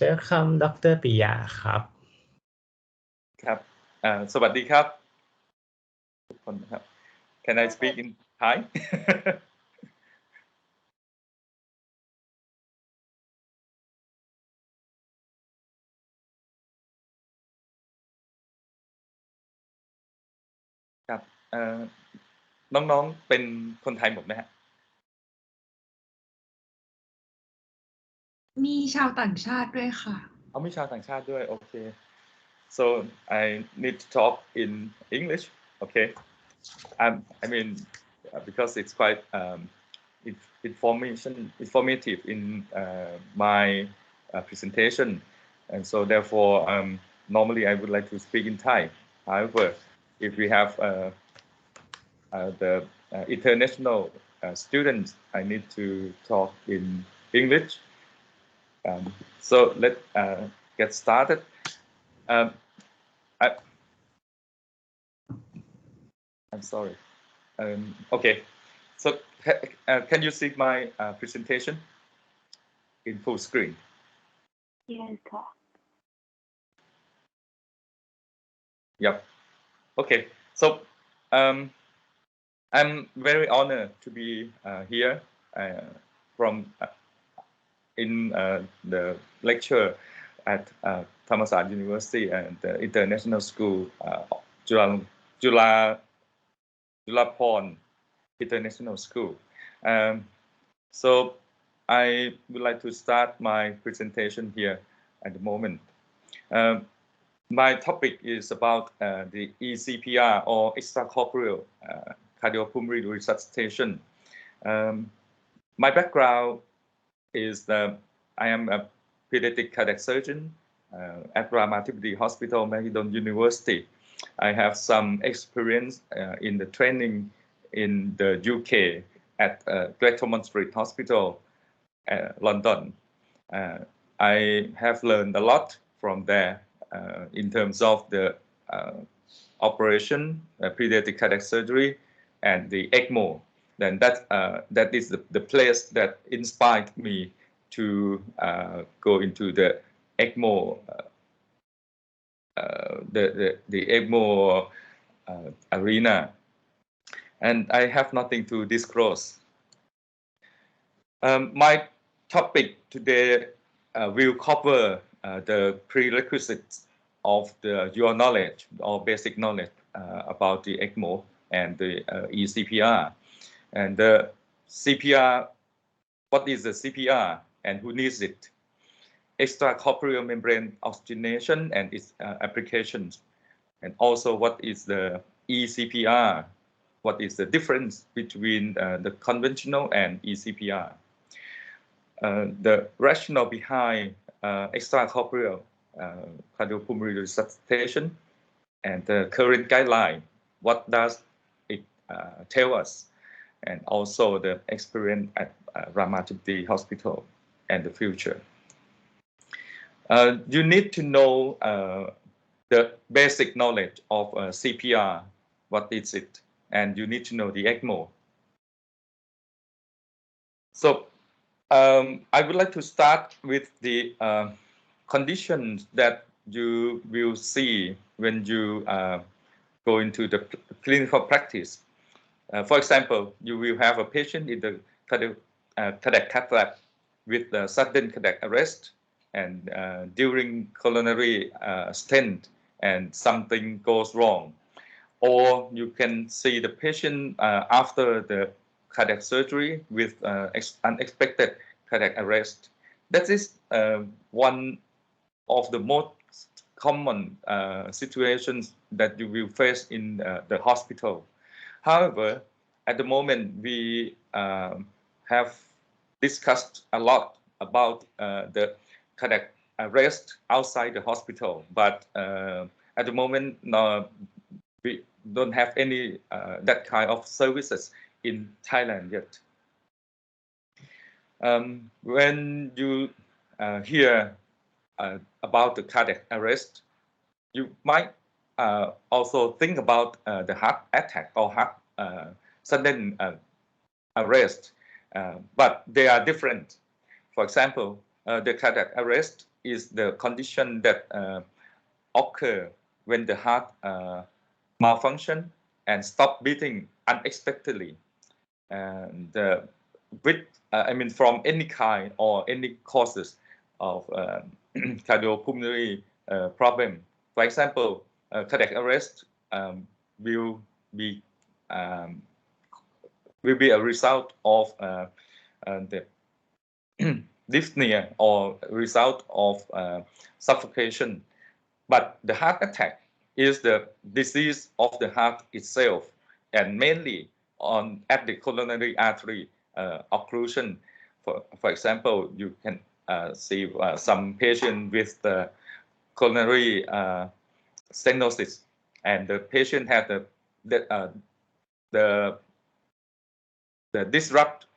Welcome ดร.ปิยะครับครับสวัสดีครับทุกคนครับ Can I speak in Thai ครับน้องๆเป็นคนไทยหมดไหมฮะมีชาวต่างชาติด้วยค่ะมีชาวต่างชาติด้วยโอเค so I need to talk in English okay I mean because it's quite informative in my presentation and so therefore normally I would like to speak in Thai however if we have the international students I need to talk in English so let's get started I'm sorry okay so can you see my presentation in full screen yes yep okay so I'm very honored to be here from in the lecture at Thammasat University and the International School Julapon International School. So I would like to start my presentation here at the moment. My topic is about the Ecpr or extracorporeal cardiopulmonary resuscitation. My background is that I am a pediatric cardiac surgeon at Ramatipudi Hospital, Meconium University. I have some experience in the training in the UK at Great Ormond Street Hospital, London. I have learned a lot from there in terms of the operation, pediatric cardiac surgery, and the Ecmo. Then that is the place that inspired me to go into the Ecmo, the Ecmo arena, and I have nothing to disclose. My topic today will cover the prerequisites of your knowledge or basic knowledge about the Ecmo and the Ecpr. And the CPR, what is the CPR and who needs it? Extracorporeal membrane oxygenation and its applications. And also what is the Ecpr? What is the difference between the conventional and Ecpr? The rationale behind extracorporeal cardiopulmonary resuscitation and the current guideline, what does it tell us? And also the experience at Ramatipudi Hospital and the future. You need to know the basic knowledge of CPR, what is it, and you need to know the Ecmo. So I would like to start with the conditions that you will see when you go into the clinical practice. For example, you will have a patient in the cardiac cath lab with sudden cardiac arrest and during coronary stent and something goes wrong. Or you can see the patient after the cardiac surgery with unexpected cardiac arrest. That is one of the most common situations that you will face in the hospital. However, at the moment, we have discussed a lot about the cardiac arrest outside the hospital, but at the moment, we don't have any that kind of services in Thailand yet. When you hear about the cardiac arrest, you might also think about the heart attack or heart sudden arrest, but they are different. For example, the cardiac arrest is the condition that occur when the heart malfunction and stop beating unexpectedly, and from any kind or any causes of cardiopulmonary problem. For example, cardiac arrest will be a result of the dyspnea or result of suffocation. But the heart attack is the disease of the heart itself, and mainly at the coronary artery occlusion. For example, you can see some patient with the coronary stenosis, and the patient had the disrupt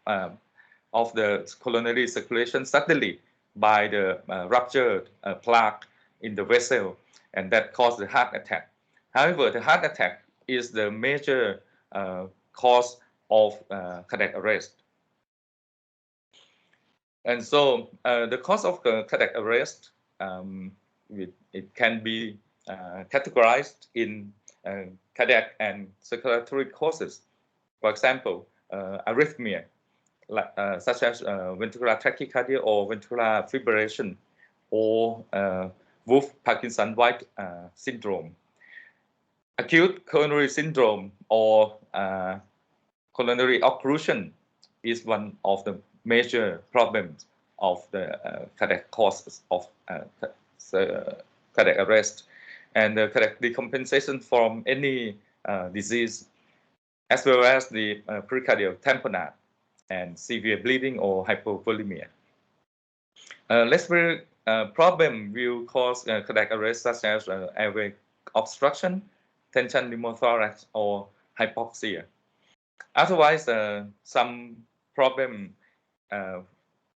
of the coronary circulation suddenly by the ruptured plaque in the vessel, and that caused the heart attack. However, the heart attack is the major cause of cardiac arrest. And so the cause of cardiac arrest, it can be categorized in cardiac and circulatory causes. For example, arrhythmia, such as ventricular tachycardia or ventricular fibrillation, or Wolff-Parkinson-White syndrome. Acute coronary syndrome or coronary occlusion is one of the major problems of the cardiac causes of cardiac arrest, and the cardiac decompensation from any disease, as well as the pericardial tamponade and severe bleeding or hypovolemia. Respiratory problem will cause cardiac arrest, such as airway obstruction, tension pneumothorax, or hypoxia. Otherwise, some problem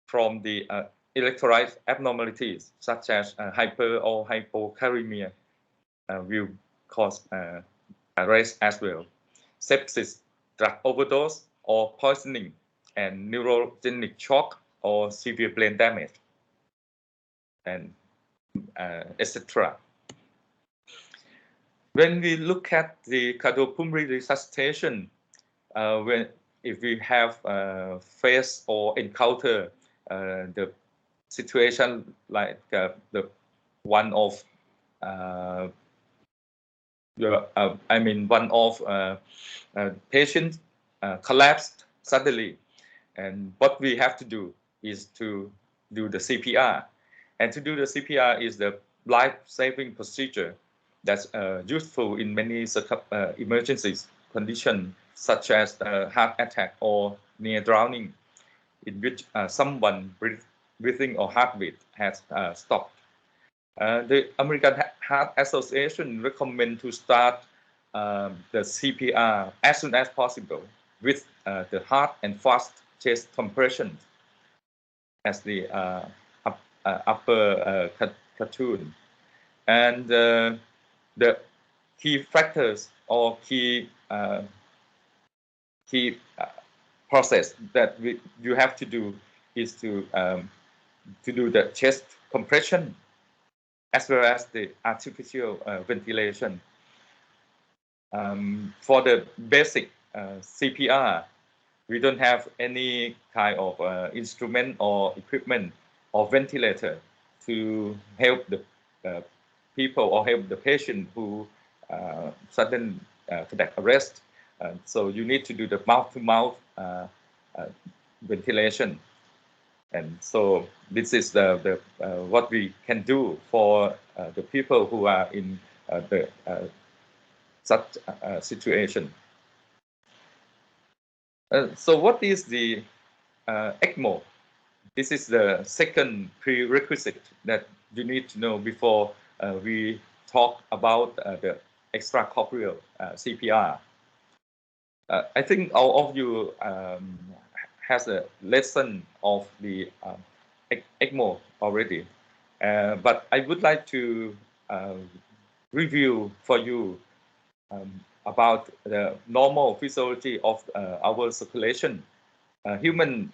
from the electrolyte abnormalities, such as hyper or hypokalemia, will cause arrest as well. Sepsis, drug overdose or poisoning, and neurogenic shock or severe brain damage, and etc. When we look at the cardiopulmonary resuscitation, if we have faced or encounter the situation like the one of patient collapsed suddenly, and what we have to do is to do the CPR. And to do the CPR is the life-saving procedure that's useful in many emergencies conditions, such as heart attack or near drowning, in which someone breathing or heartbeat has stopped. The American Heart Association recommend to start the CPR as soon as possible with the hard and fast chest compression, as the upper cartoon. And the key factors or key process that you have to do is to do the chest compression, as well as the artificial ventilation. For the basic CPR, we don't have any kind of instrument or equipment or ventilator to help the people or help the patient who sudden cardiac arrest. So you need to do the mouth-to-mouth ventilation. And so this is the what we can do for the people who are in such situation. So what is the Ecmo? This is the second prerequisite that you need to know before we talk about the extracorporeal CPR. I think all of you has a lesson of the Ecmo already, but I would like to review for you about the normal physiology of our circulation. Human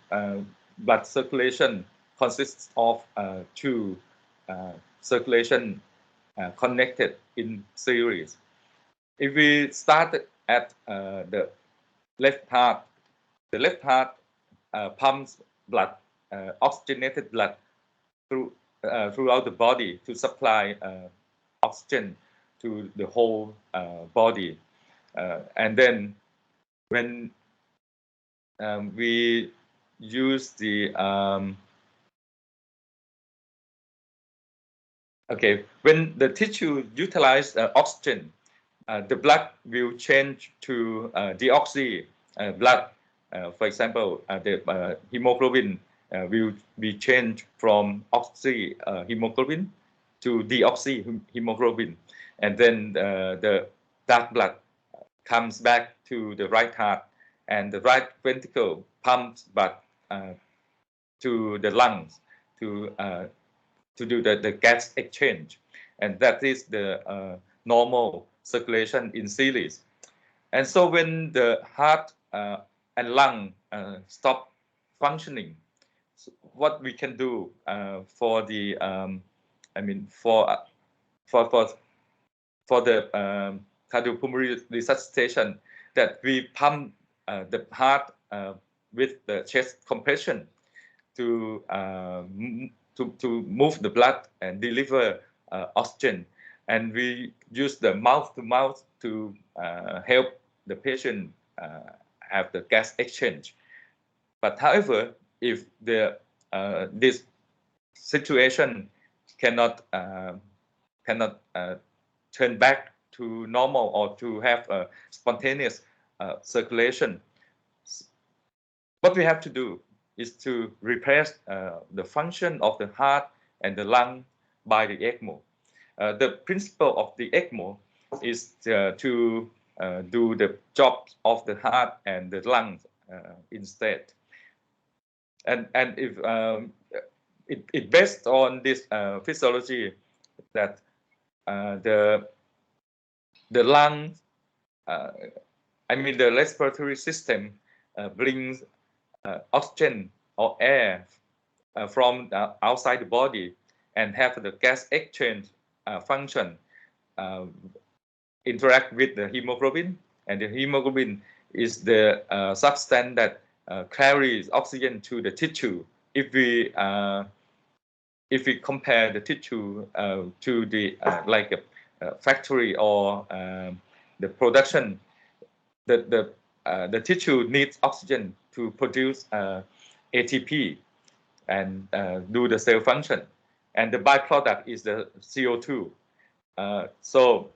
blood circulation consists of two circulation connected in series. If we start at the left heart, the left heart pumps blood, oxygenated blood throughout the body to supply oxygen to the whole body. And then when we use the when the tissue utilize oxygen, the blood will change to deoxy blood. For example, the hemoglobin will be changed from oxy hemoglobin to deoxy hemoglobin, and then the dark blood comes back to the right heart, and the right ventricle pumps blood to the lungs to do the gas exchange, and that is the normal circulation in series. And so when the heart and lung stop functioning, so what we can do for the for the cardiopulmonary resuscitation, that we pump the heart with the chest compression to move the blood and deliver oxygen, and we use the mouth to mouth to help the patient have the gas exchange. But however, if the this situation cannot turn back to normal or to have a spontaneous circulation, what we have to do is to replace the function of the heart and the lung by the Ecmo. The principle of the Ecmo is to do the job of the heart and the lungs instead. And if it based on this physiology that the lungs, the respiratory system brings oxygen or air from outside the body and have the gas exchange function interact with the hemoglobin, and the hemoglobin is the substance that carries oxygen to the tissue. If we compare the tissue to the like a factory or the production, the tissue needs oxygen to produce ATP and do the cell function, and the byproduct is the CO2. So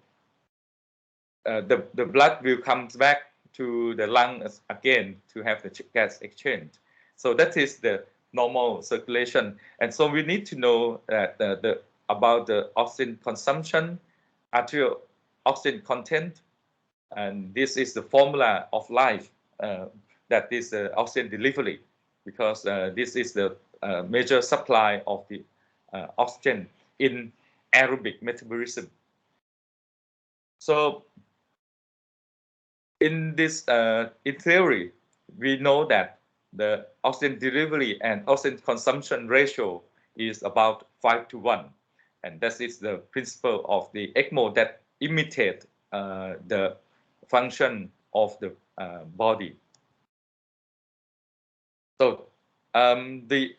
the blood will come back to the lungs again to have the gas exchange. So that is the normal circulation, and so we need to know that about the oxygen consumption, arterial oxygen content, and this is the formula of life, that is oxygen delivery, because this is the major supply of the oxygen in aerobic metabolism. So in this, in theory, we know that the oxygen delivery and oxygen consumption ratio is about 5:1, and that is the principle of the Ecmo that imitate the function of the body. So the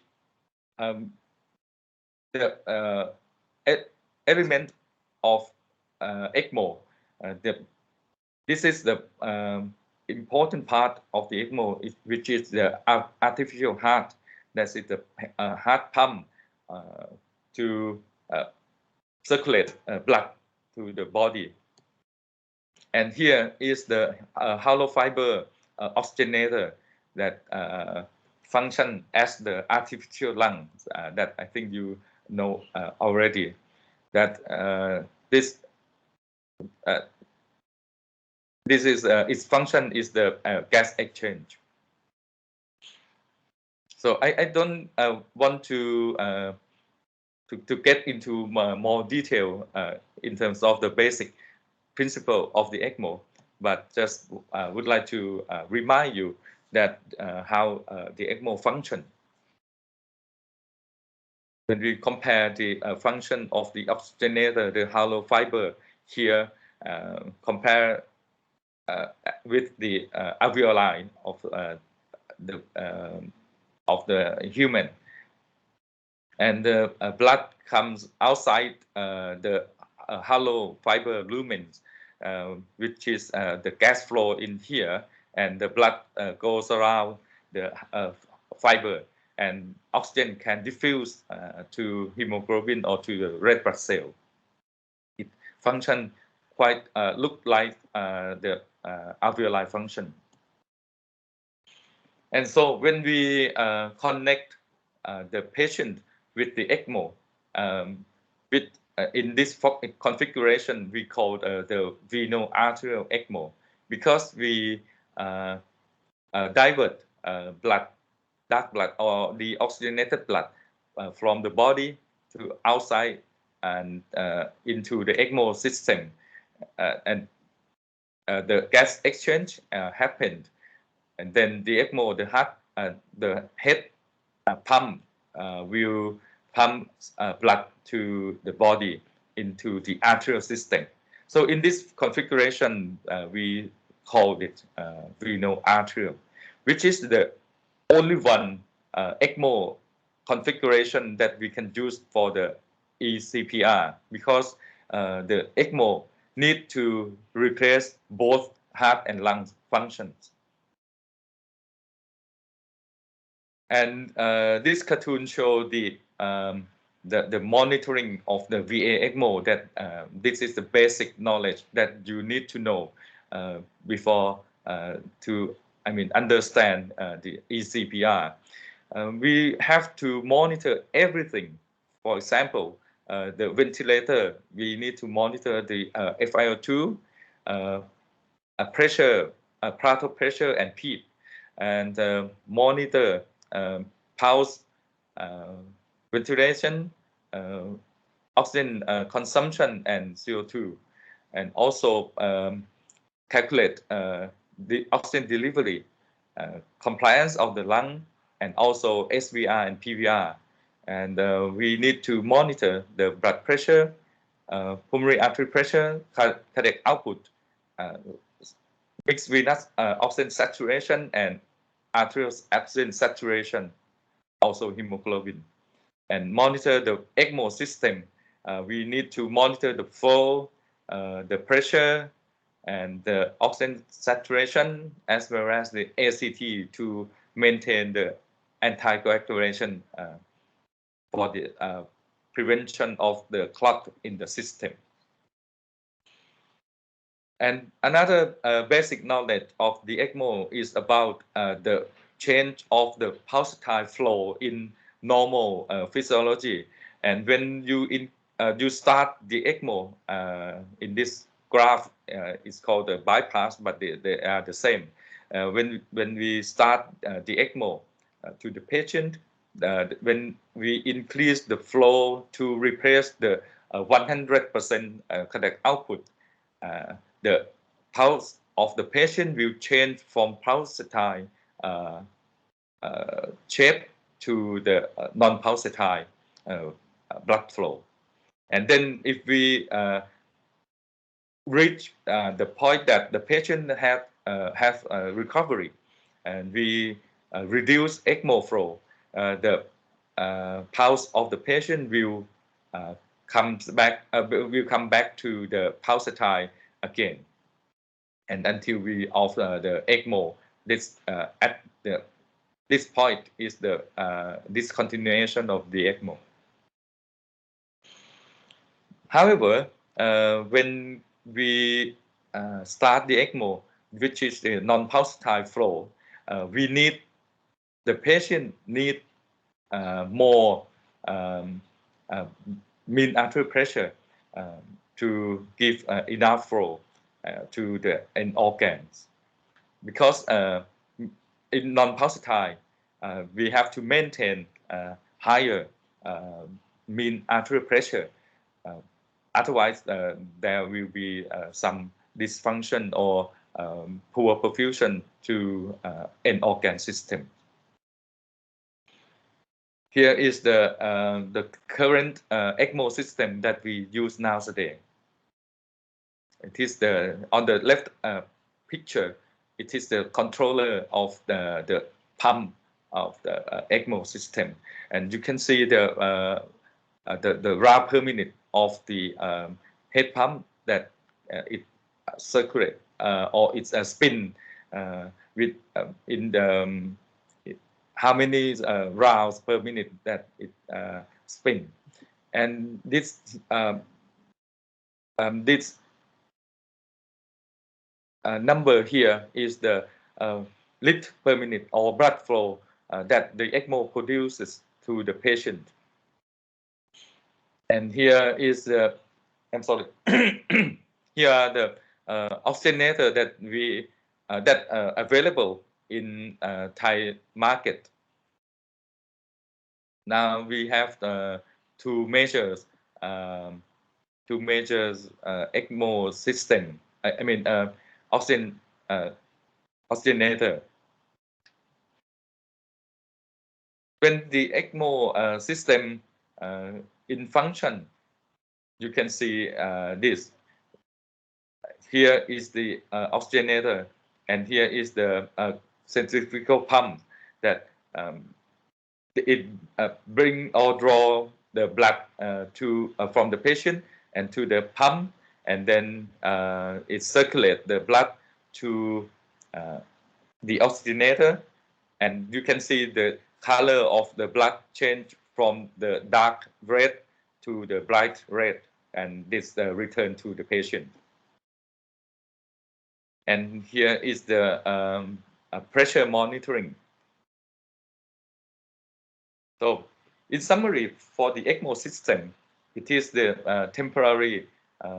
element of Ecmo, this is the important part of the Ecmo, which is the artificial heart. That is the heart pump to circulate blood to the body. And here is the hollow fiber oxygenator that function as the artificial lungs that I think you know already. That this is its function is the gas exchange. So I don't want to get into more detail in terms of the basic principle of the Ecmo, but just would like to remind you that how the Ecmo function. when we compare the function of the oxygenator, the hollow fiber here, compare with the alveoli of the human, and the blood comes outside the hollow fiber lumens, which is the gas flow in here, and the blood goes around the fiber, and oxygen can diffuse to hemoglobin or to the red blood cell. It functions quite look like the alveoli function. And so when we connect the patient with the Ecmo, in this configuration we call the veno-arterial Ecmo, because we divert dark blood or the oxygenated blood from the body to outside and into the Ecmo system, and the gas exchange happened, and then the Ecmo, the head pump will pump blood to the body into the arterial system. So in this configuration, we call it veno-arterial, which is the only one Ecmo configuration that we can use for the eCPR, because the Ecmo need to replace both heart and lung functions. And this cartoon shows the monitoring of the VA Ecmo. That this is the basic knowledge that you need to know before to understand the eCPR. We have to monitor everything. For example, the ventilator, we need to monitor the FiO2, pressure, plateau pressure, and PEEP, and monitor pulse, ventilation, oxygen consumption, and CO2, and also calculate the oxygen delivery, compliance of the lung, and also SVR and PVR. And we need to monitor the blood pressure, pulmonary artery pressure, cardiac output, mixed venous oxygen saturation, and arterial oxygen saturation, also hemoglobin. And monitor the Ecmo system. We need to monitor the flow, the pressure, and the oxygen saturation, as well as the ACT, to maintain the anticoagulation for the prevention of the clot in the system. And another basic knowledge of the Ecmo is about the change of the pulsatile flow in normal physiology. And when you start the Ecmo, in this graph, it's called the bypass, but they are the same. When we start the Ecmo to the patient, when we increase the flow to replace the 100% cardiac output, the pulse of the patient will change from pulsatile shape to the non-pulsatile blood flow. And then if we reach the point that the patient have recovery, and we reduce Ecmo flow, the pulse of the patient will come back to the pulsatile again, and until we offer the Ecmo. At this point is the discontinuation of the Ecmo. However, when we start the Ecmo, which is the non-pulsatile flow, the patient need more mean arterial pressure to give enough flow to the end organs, because in non-pulsatile we have to maintain higher mean arterial pressure. Otherwise, there will be some dysfunction or poor perfusion to end organ system. Here is the current Ecmo system that we use nowadays. It is on the left picture. It is the controller of the pump of the Ecmo system, and you can see the round per minute of the head pump that it circulate or it's a spin with in the how many rounds per minute that it spin, and this number here is the lit per minute or blood flow that the Ecmo produces to the patient. And here is the, I'm sorry, here are the oxygenator that we available in Thai market. Now we have two measures Ecmo system. I mean oxygenator. When the Ecmo system in function, you can see this. Here is the oxygenator, and here is the centrifugal pump that it bring or draw the blood from the patient and to the pump, and then it circulate the blood to the oxygenator, and you can see the color of the blood change from the dark red to the bright red, and this return to the patient. And here is the pressure monitoring. So in summary, for the Ecmo system, it is the temporary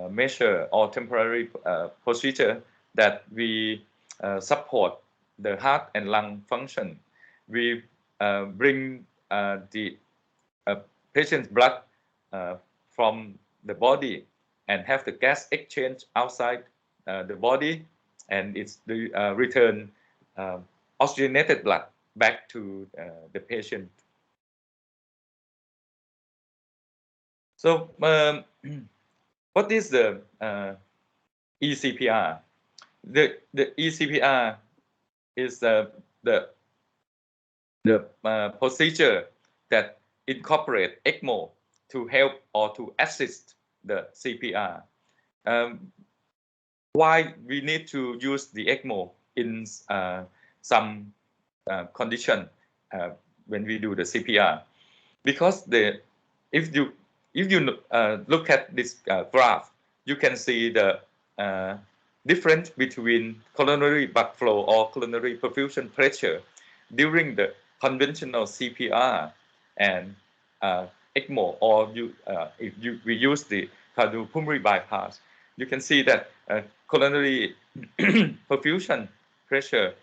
measure or temporary procedure that we support the heart and lung function. We bring the patient's blood from the body and have the gas exchange outside the body, and it's the return oxygenated blood back to the patient. So what is the eCpr? The eCpr is the procedure that incorporate Ecmo to help or to assist the CPR. Why we need to use the Ecmo in some condition when we do the CPR? Because if you look at this graph, you can see the difference between coronary blood flow or coronary perfusion pressure during the conventional CPR and Ecmo, or if we use the cardiopulmonary bypass, you can see that coronary perfusion pressure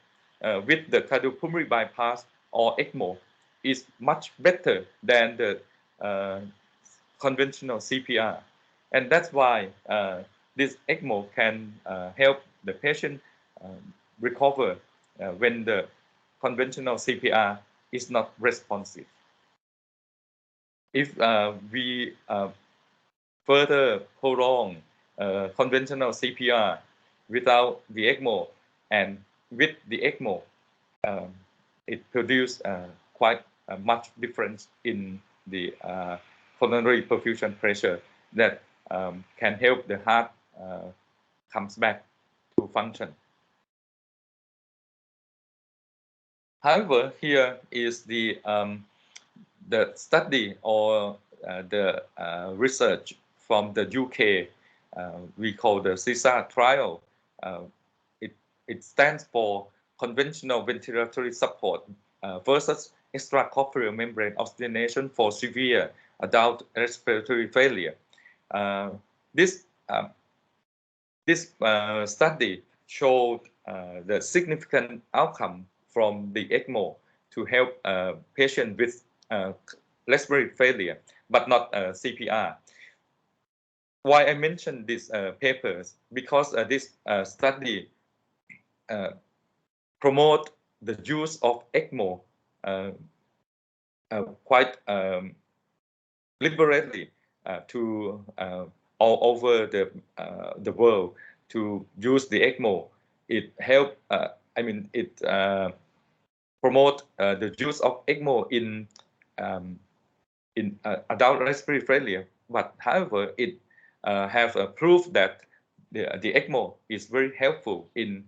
with the cardiopulmonary bypass or Ecmo is much better than the conventional CPR, and that's why this Ecmo can help the patient recover when the conventional CPR is not responsive. If we further prolong conventional CPR without the Ecmo, and with the Ecmo, it produces quite much difference in the coronary perfusion pressure that can help the heart comes back to function. However, here is the study or the research from the UK. We call the Sisa Trial. It stands for conventional ventilatory support versus extracorporeal membrane oxygenation for severe adult respiratory failure. This study showed the significant outcome from the Ecmo to help patients with respiratory failure, but not CPR. Why I mentioned these papers? Because this study promote the use of Ecmo quite liberally to all over the world to use the Ecmo. It help. I mean, it promote the use of Ecmo in adult respiratory failure. But however, it have proof that the Ecmo is very helpful in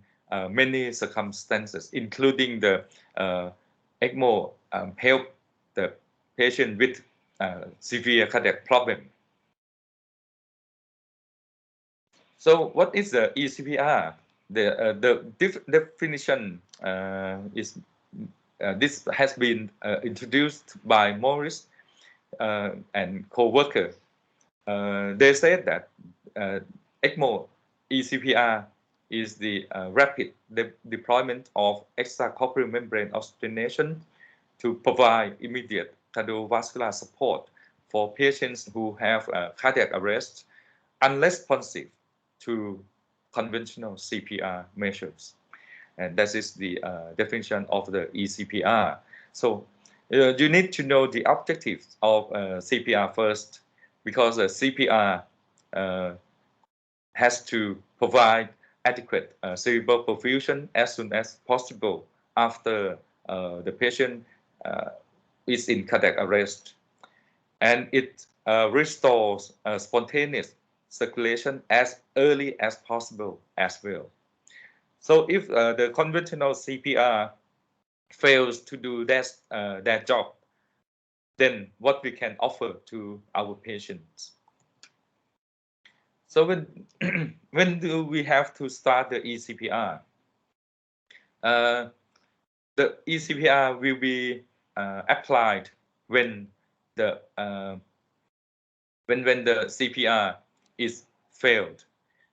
many circumstances, including the Ecmo help the patient with severe cardiac problem. So what is the eCpr? The definition is this has been introduced by Morris and co-worker. They said that Ecmo eCpr is the rapid deployment of extracorporeal membrane oxygenation to provide immediate cardiovascular support for patients who have cardiac arrest unresponsive to conventional CPR measures. And that is the definition of the eCpr. So you need to know the objectives of CPR first, because CPR has to provide adequate cerebral perfusion as soon as possible after the patient is in cardiac arrest. And it restores spontaneous circulation as early as possible as well. So if the conventional CPR fails to do that job, then what we can offer to our patients? So when do we have to start the eCpr? The eCpr will be applied when the CPR is failed.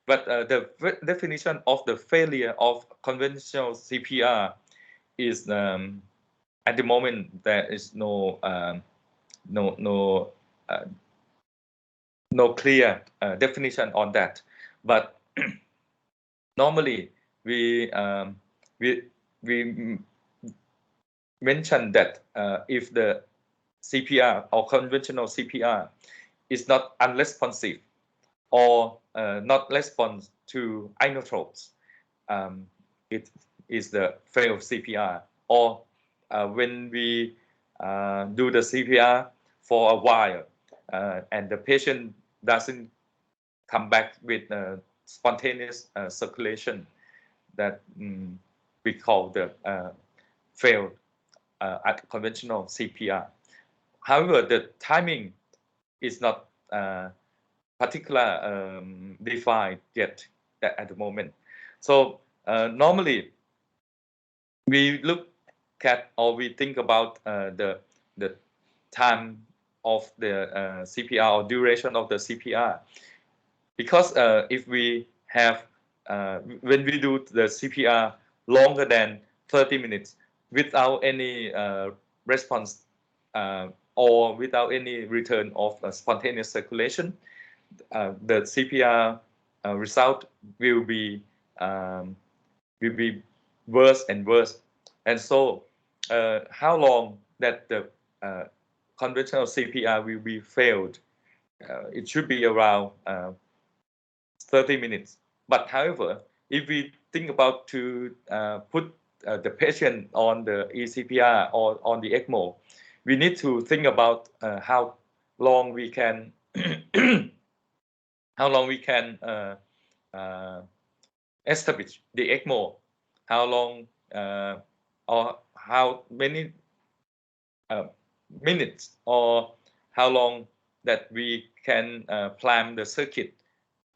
But the definition of the failure of conventional CPR is at the moment there is no clear definition on that. But normally we mention that if the CPR or conventional CPR is not unresponsive or not response to inotropes, it is the failed CPR. Or when we do the CPR for a while and the patient doesn't come back with spontaneous circulation, that we call the failed conventional CPR. However, the timing is not particular defined yet at the moment. So normally we look at or we think about the time of the CPR or duration of the CPR, because if we have when we do the CPR longer than 30 minutes without any response or without any return of spontaneous circulation, the CPR result will be worse and worse. And so how long that the conventional CPR will be failed, it should be around 30 minutes. But however, if we think about to put the patient on the eCpR or on the Ecmo, we need to think about how long we can establish the Ecmo, how long or how many minutes or how long that we can plan the circuit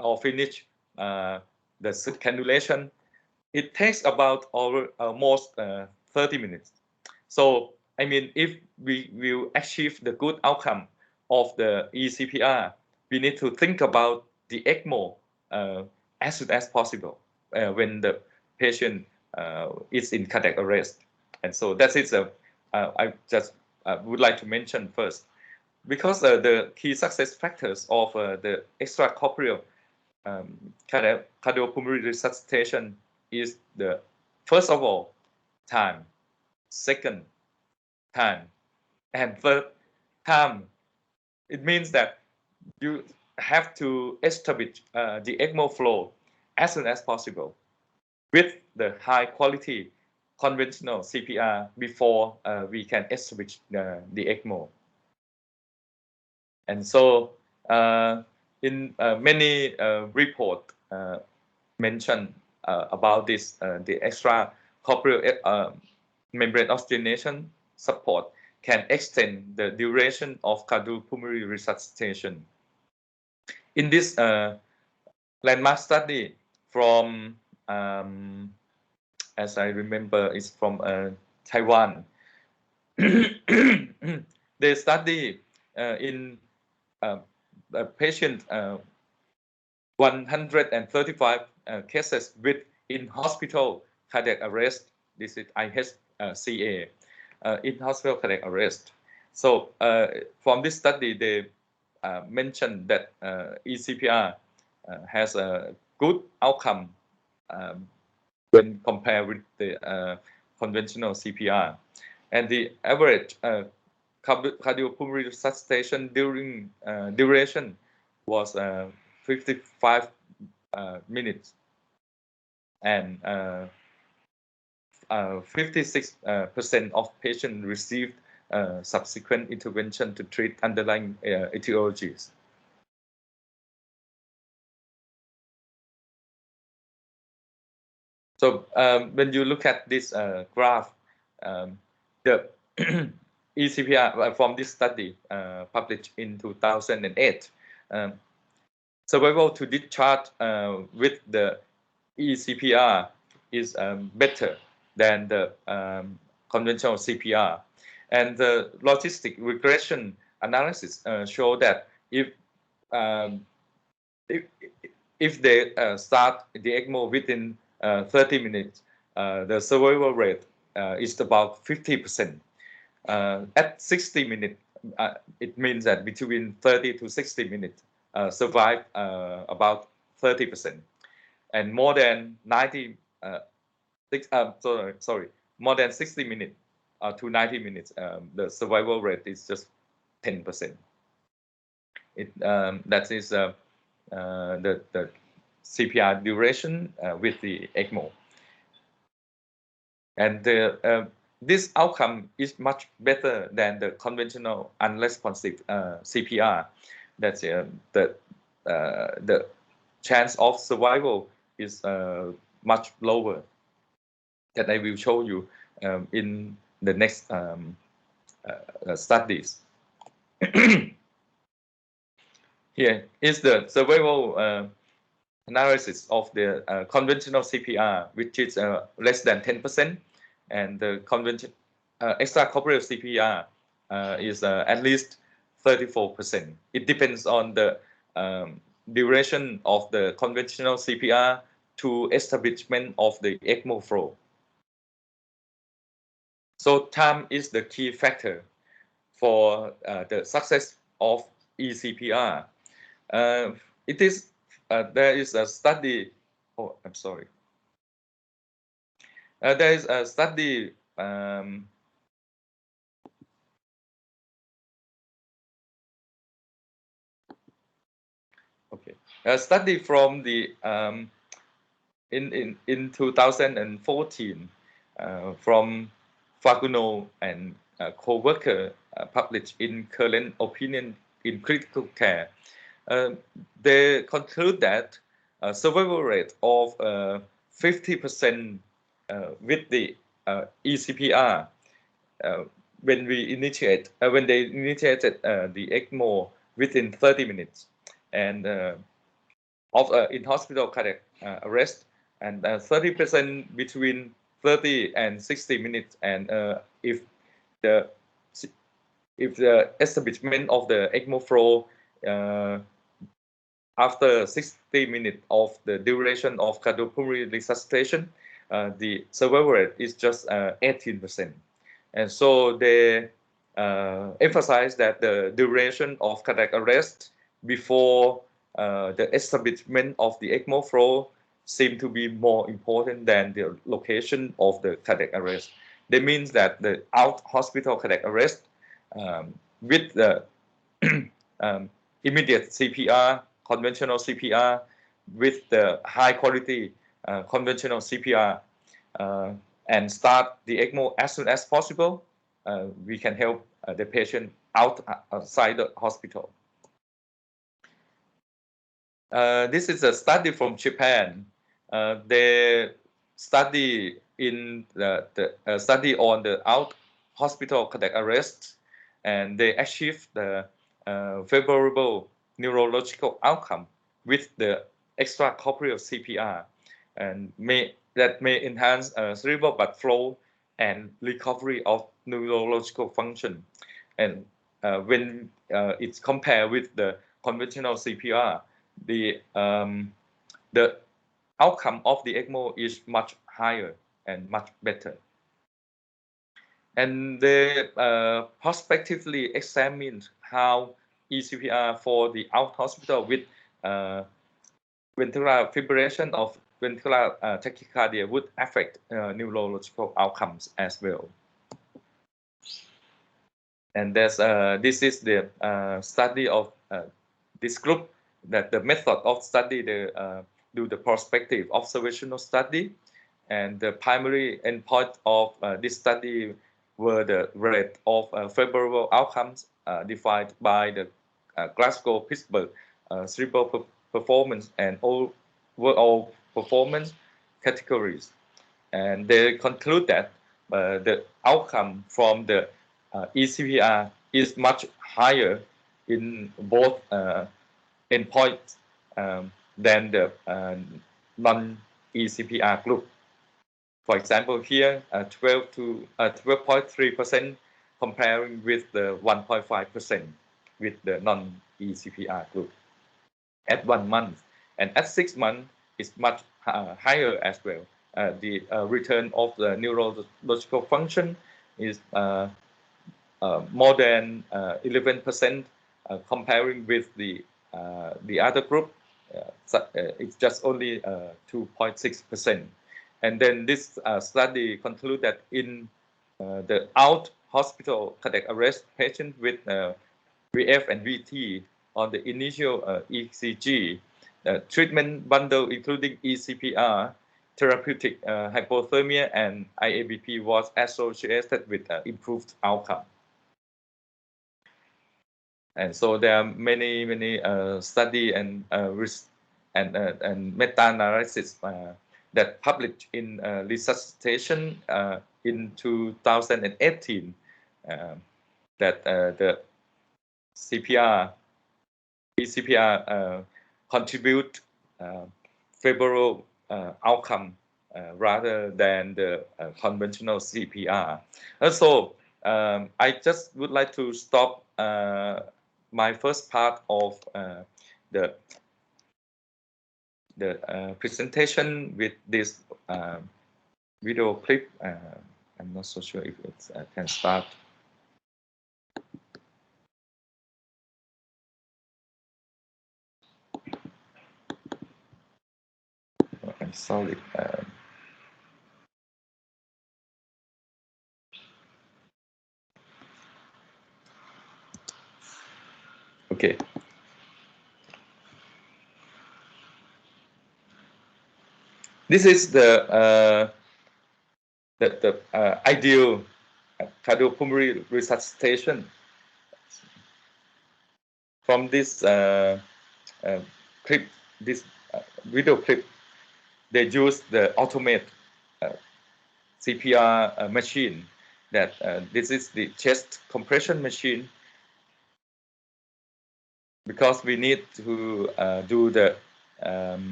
or finish the cannulation. It takes about almost 30 minutes. So I mean, if we will achieve the good outcome of the eCpR, we need to think about the Ecmo as soon as possible when the patient is in cardiac arrest. And so that is I just would like to mention first, because the key success factors of the extracorporeal cardiopulmonary resuscitation is the first of all time, second time, And third, time. It means that you have to establish the Ecmo flow as soon as possible with the high quality conventional CPR before we can establish the Ecmo. And so in many reports mentioned about this, the extracorporeal membrane oxygenation support can extend the duration of cardiopulmonary resuscitation. In this landmark study from, as I remember, it's from Taiwan. They study in a patient 135 cases with in-hospital cardiac arrest. This is IHCA, in-hospital cardiac arrest. So from this study, they mentioned that eCPR has a good outcome when compared with the conventional CPR. And the average cardiopulmonary resuscitation during duration was 55 minutes, and 56% of patients received subsequent intervention to treat underlying etiologies. So when you look at this graph, the eCPR from this study published in 2008, survival to discharge with the eCPR is better than the conventional CPR. And the logistic regression analysis show that if they start the Ecmo within 30 minutes, the survival rate is about 50%. At 60 minutes, it means that between 30 to 60 minutes, survive about 30%, and more than 90, more than 60 minutes to 90 minutes, the survival rate is just 10%. That is the CPR duration with the Ecmo. And this outcome is much better than the conventional unresponsive CPR. That's the chance of survival is much lower. That I will show you in the next studies. Here is the survival analysis of the conventional CPR, which is less than 10%, and the conventional extracorporeal CPR is at least 34%. It depends on the duration of the conventional CPR to establishment of the Ecmo flow. So time is the key factor for the success of eCPR. It is there is a study. Oh, I'm sorry. There is a study. Okay, a study from the in 2014 from Faguno and co-worker published in Current Opinion in Critical Care. They conclude that survival rate of 50% with the eCPR when they initiated the Ecmo within 30 minutes, and of in-hospital cardiac arrest, and 30% between 30 and 60 minutes, and if the establishment of the Ecmo flow after 60 minutes of the duration of cardiopulmonary resuscitation, the survival rate is just 18%. And so they emphasize that the duration of cardiac arrest before the establishment of the Ecmo flow seem to be more important than the location of the cardiac arrest. That means that the out-hospital cardiac arrest with the immediate CPR, conventional CPR, with the high quality conventional CPR, and start the Ecmo as soon as possible, we can help the patient outside the hospital. This is a study from Japan. They study in the study on the out hospital cardiac arrest, and they achieved the favorable neurological outcome with the extracorporeal CPR, and that may enhance cerebral blood flow and recovery of neurological function. And when it's compared with the conventional CPR, the outcome of the Ecmo is much higher and much better. And they prospectively examined how eCPR for the out hospital with ventricular fibrillation of ventricular tachycardia would affect neurological outcomes as well. And this is the study of this group, that the method of study, they do the prospective observational study, and the primary endpoint of this study were the rate of favorable outcomes defined by the Glasgow-Pittsburgh cerebral performance and overall performance categories. And they conclude that the outcome from the eCPR is much higher in both endpoints than the non-eCPR group. For example, here 12.3% comparing with the 1.5% with the non-eCPR group at 1 month, and at 6 months is much higher as well. The return of the neurological function is more than 11% comparing with the other group. It's just only 2.6%. And then this study conclude that in the out hospital cardiac arrest patient with VF and VT on the initial ECG, treatment bundle including eCPR, therapeutic hypothermia, and IABP was associated with improved outcome. And so there are many study and meta-analysis that published in Resuscitation in 2018 that the eCPR contribute favorable outcome rather than the conventional CPR. So I just would like to stop my first part of the presentation with this video clip. I'm not so sure if it can start. I'm sorry. Okay. This is the ideal cardiopulmonary resuscitation. From this clip, this video clip, they use the automated CPR machine. That this is the chest compression machine, because we need to do the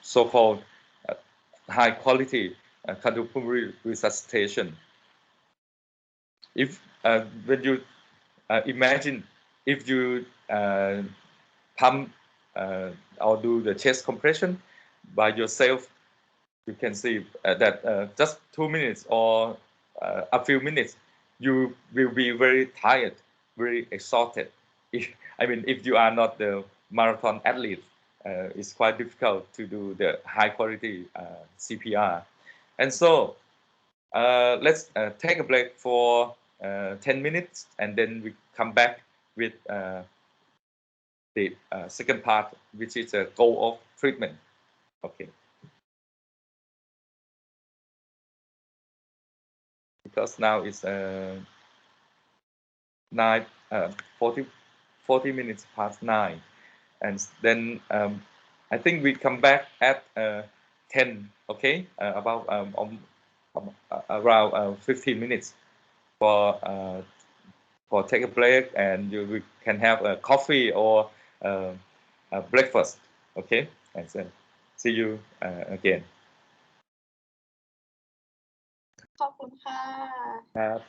so-called high quality cardiopulmonary resuscitation. If when you imagine if you pump or do the chest compression by yourself, you can see that just 2 minutes or a few minutes, you will be very tired, very exhausted. If you are not the marathon athlete, it's quite difficult to do the high quality CPR. And so let's take a break for 10 minutes, and then we come back with the second part, which is a goal of treatment. Okay. Because now it's 40 minutes past 9, and then I think we come back at 10. Okay, about around 15 minutes for take a break, and we can have a coffee or a breakfast. Okay, and then see you again. ขอบคุณค่ะ ครับ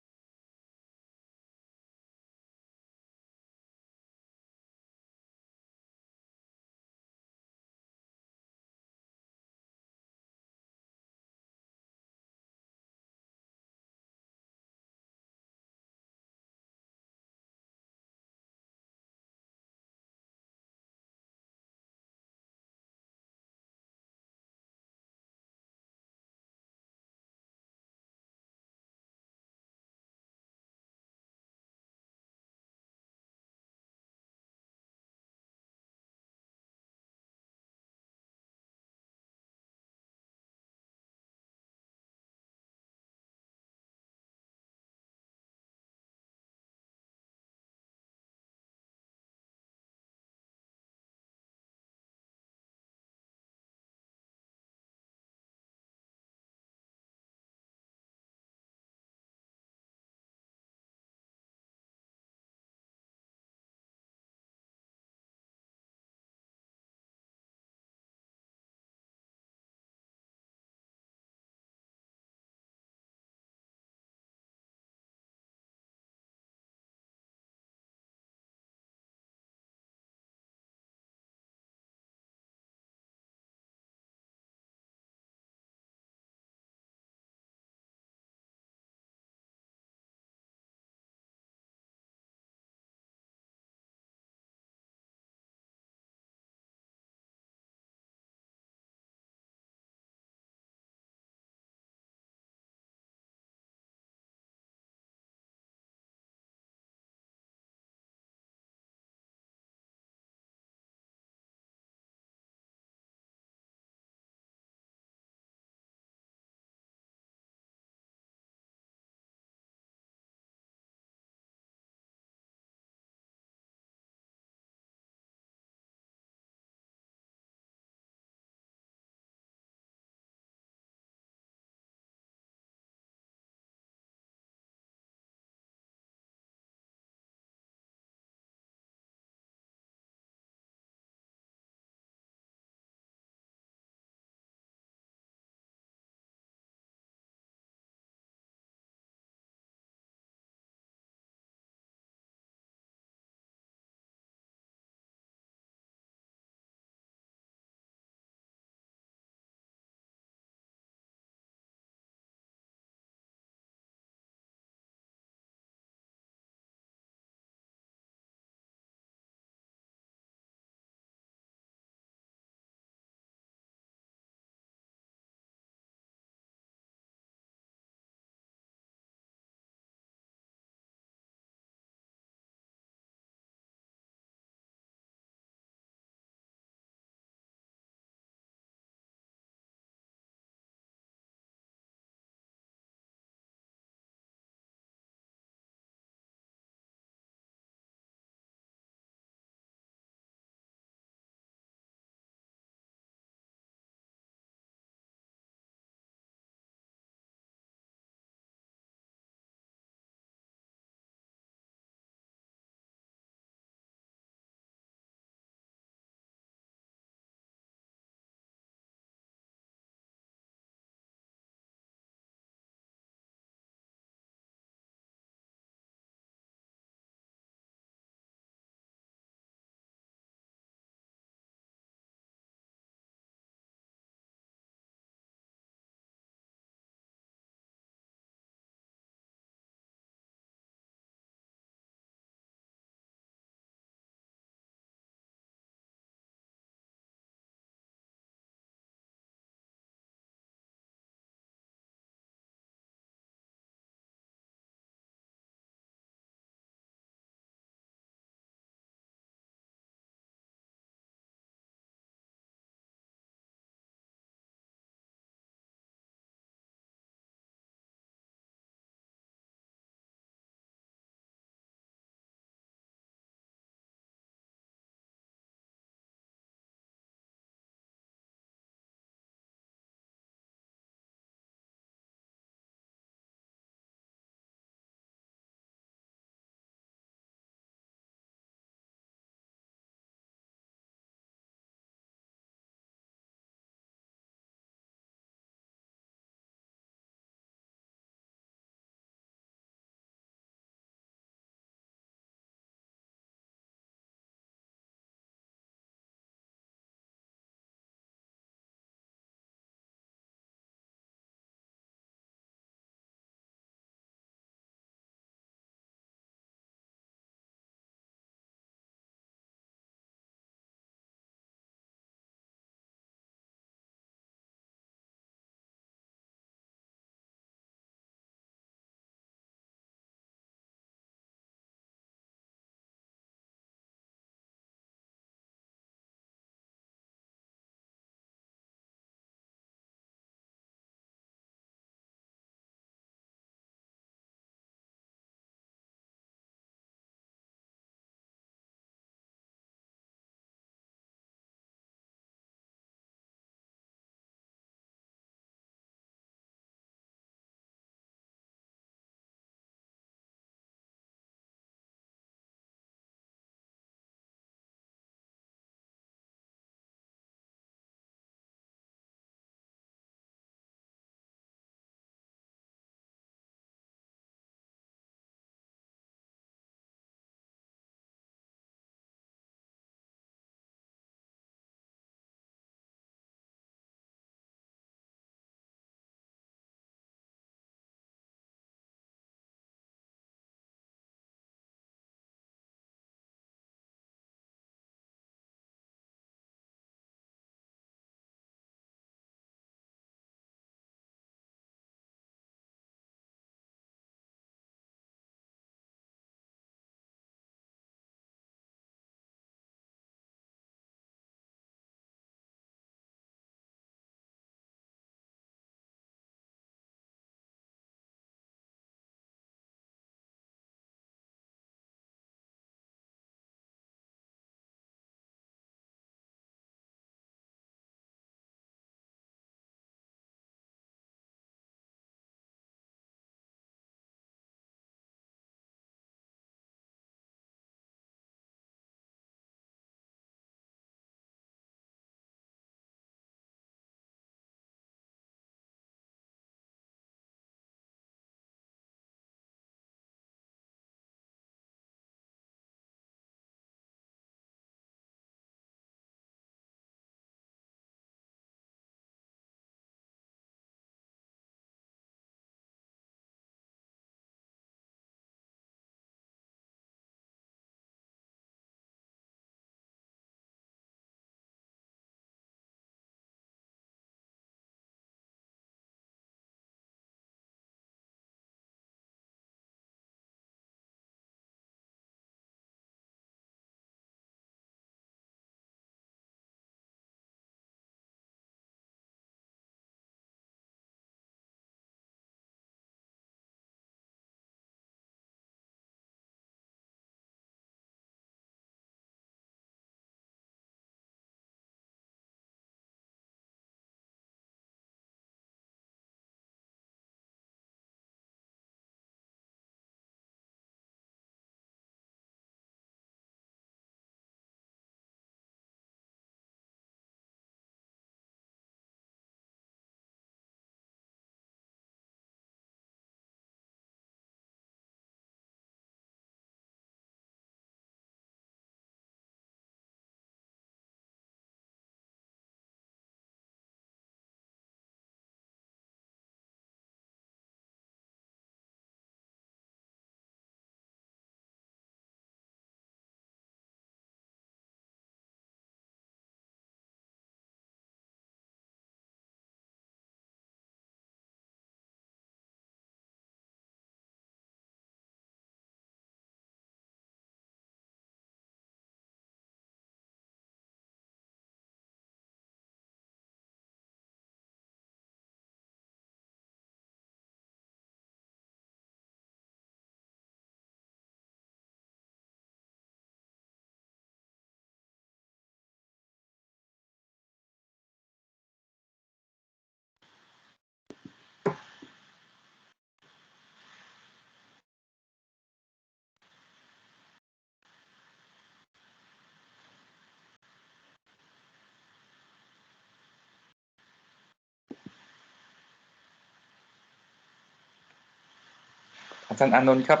จารย์อานนท์ครับ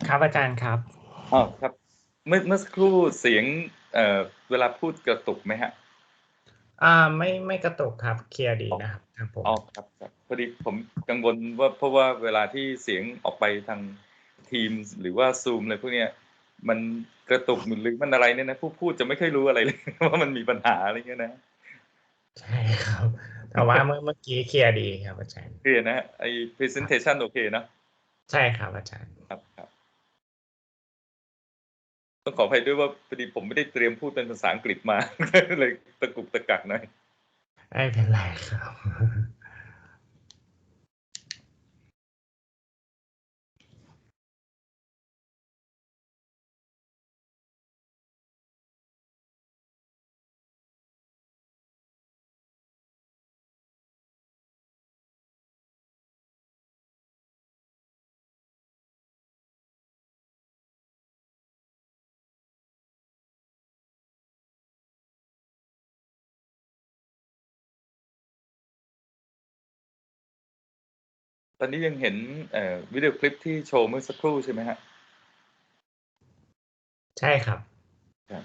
ครับอาจารย์ครับครับเมื่อสักครู่เสียงเวลาพูดกระตุกไหมฮะไม่กระตุกครับเคลียร์ดีนะครับทางผมครับพอดีผมกังวลว่าเพราะว่าเวลาที่เสียงออกไปทาง Teams หรือว่า Zoom อะไรพวกเนี้ยมันกระตุกหรือมันอะไรเนี่ยนะผู้พูดจะไม่ค่อยรู้อะไรเลย ว่ามันมีปัญหาอะไรเงี้ยนะใช่ครับแต่ว่าเมื่อกี้เคลียร์ดีครับอาจารย์เคลียร์นะไอ้ presentation โอเคนะใช่ครับอาจารย์ครับต้องขออภัยด้วยว่าพอดีผมไม่ได้เตรียมพูดเป็นภาษาอังกฤษมา เลยตะกุกตะกักหน่อยไม่เป็นไรครับ ตอนนี้ยังเห็นวิดีโอคลิปที่โชว์เมื่อสักครู่ใช่ไหมฮะใช่ครับครับ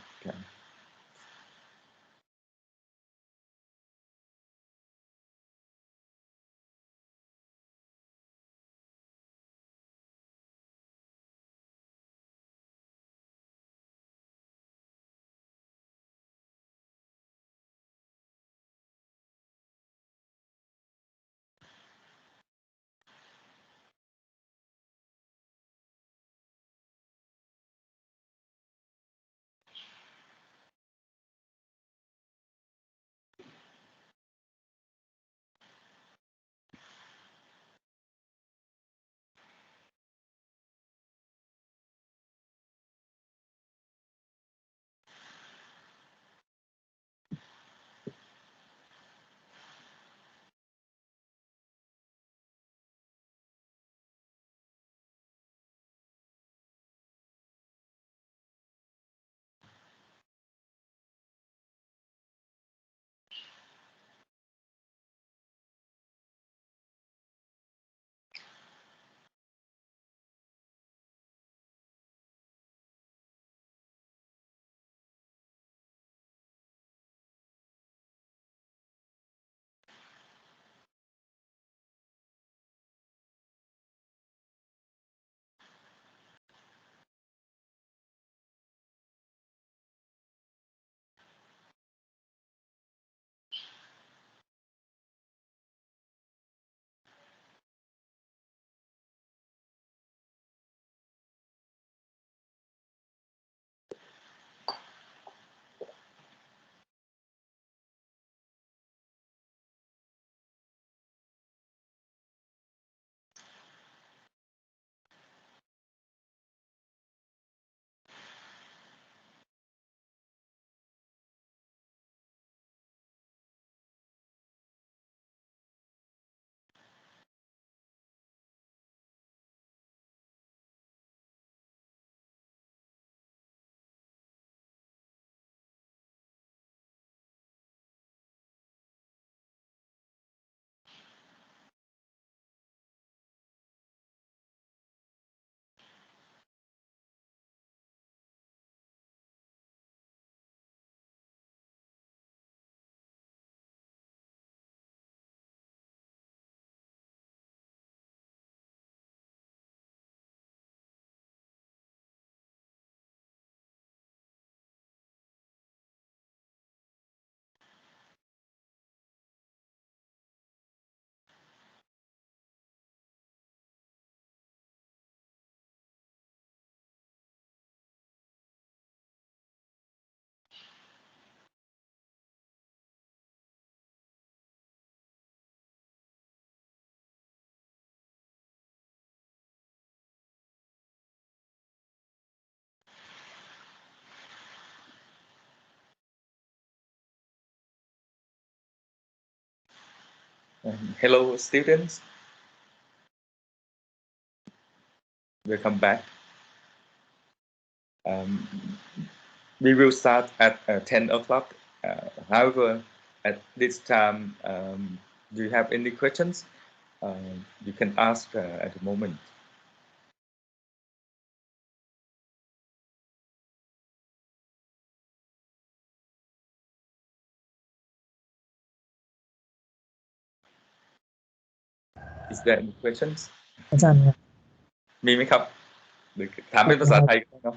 Hello students welcome back we will start at 10 o'clock however at this time, do you have any questions? You can ask at the moment. Is there any questions อาจารย์ครับ มีไหมครับหรือถามเป็นภาษาไทยก็ได้เนาะ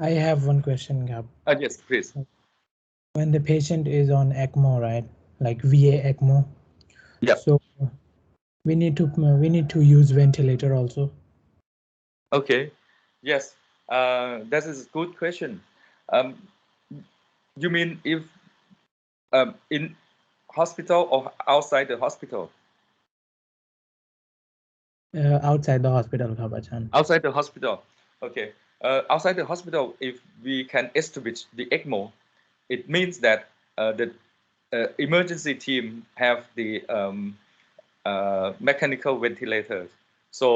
I have one question ครับ Yes please When the patient is on ECMO, right, like VA ECMO, Yep. so we need to use ventilator also. Okay, yes, that is a good question. You mean if in hospital or outside the hospital? Outside the hospital ครับอาจารย์ Outside the hospital. Okay. Outside the hospital, if we can establish the ECMO, it means that the emergency team have the mechanical ventilators. So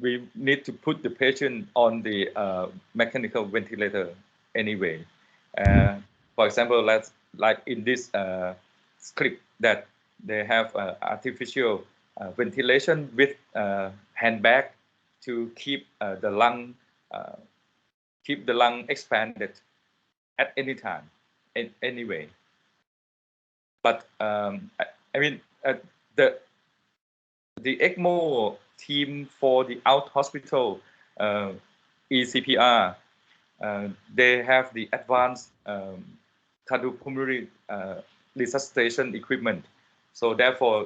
we need to put the patient on the mechanical ventilator anyway. For example, like in this script that they have artificial ventilation with handbag to keep the lung expanded at any time, anyway. But I mean the Ecmo team for the out hospital Ecpr, they have the advanced cardiopulmonary resuscitation equipment. So therefore,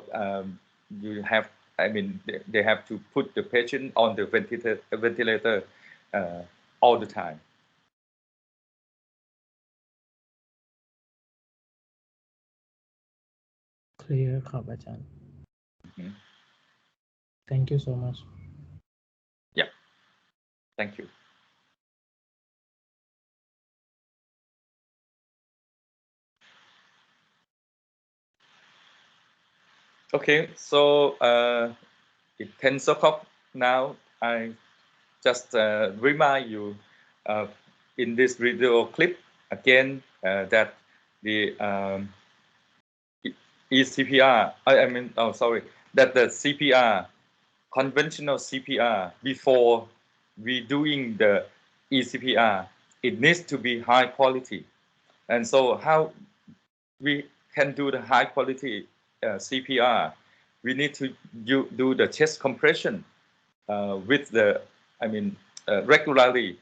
you have, I mean, they have to put the patient on the ventilator all the time. Clear ครับอาจารย์ Thank you so much. Yeah, thank you. Okay, so it's 10 o'clock now. I just remind you in this video clip again that the Ecpr, that the CPR, conventional CPR, before we doing the Ecpr, it needs to be high quality. And so how we can do the high quality CPR, we need to do the chest compression with the, regularly,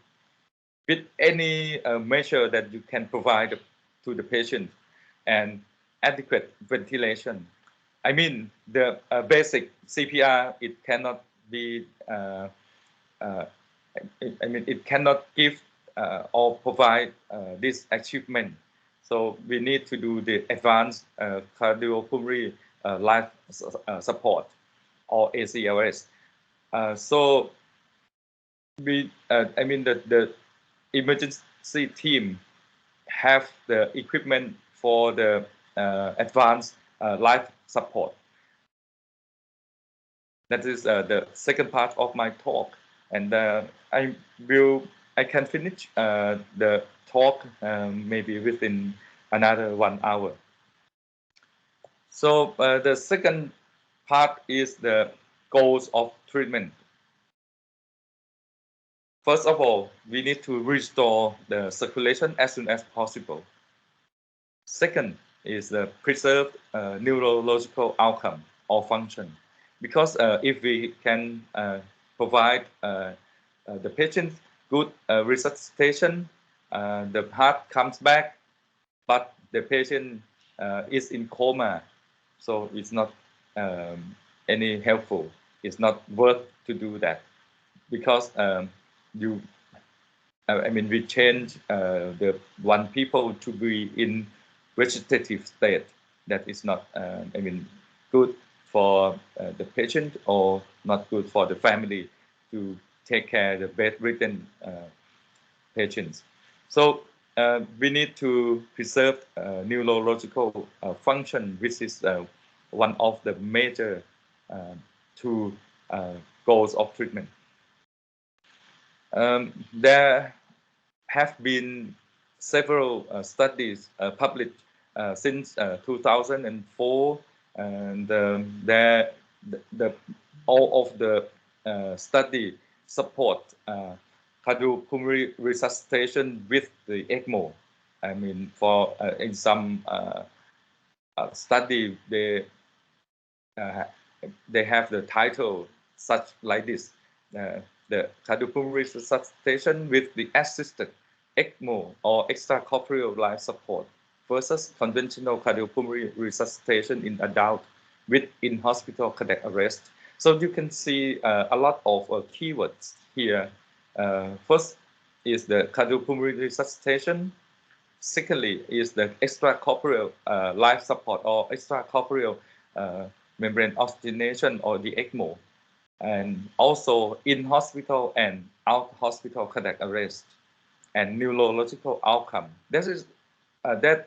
with any measure that you can provide to the patient, and adequate ventilation. I mean, the basic CPR, it cannot be, it cannot give or provide this achievement. So we need to do the advanced cardiopulmonary life support, or ACLS. So we, the emergency team have the equipment for the advanced life support. That is the second part of my talk, and I can finish the talk maybe within another 1 hour. So the second part is the goals of treatment. First of all, we need to restore the circulation as soon as possible. Second is the preserved neurological outcome or function. Because if we can provide the patient good resuscitation, the heart comes back, but the patient is in coma, so it's not any helpful. It's not worth to do that, because we change the one people to be in vegetative state. That is not good for the patient, or not good for the family to take care of the bedridden patients. So we need to preserve neurological function, which is one of the major two goals of treatment. There have been several studies published since 2004, and all of the study support cardiopulmonary resuscitation with the Ecmo. I mean, for in some study, they have the title such like this: the cardiopulmonary resuscitation with the assisted Ecmo or extracorporeal life support versus conventional cardiopulmonary resuscitation in adult with in-hospital cardiac arrest. So you can see a lot of keywords here. First is the cardiopulmonary resuscitation. Secondly is the extracorporeal life support or extracorporeal membrane oxygenation or the Ecmo, and also in-hospital and out-hospital cardiac arrest and neurological outcome. That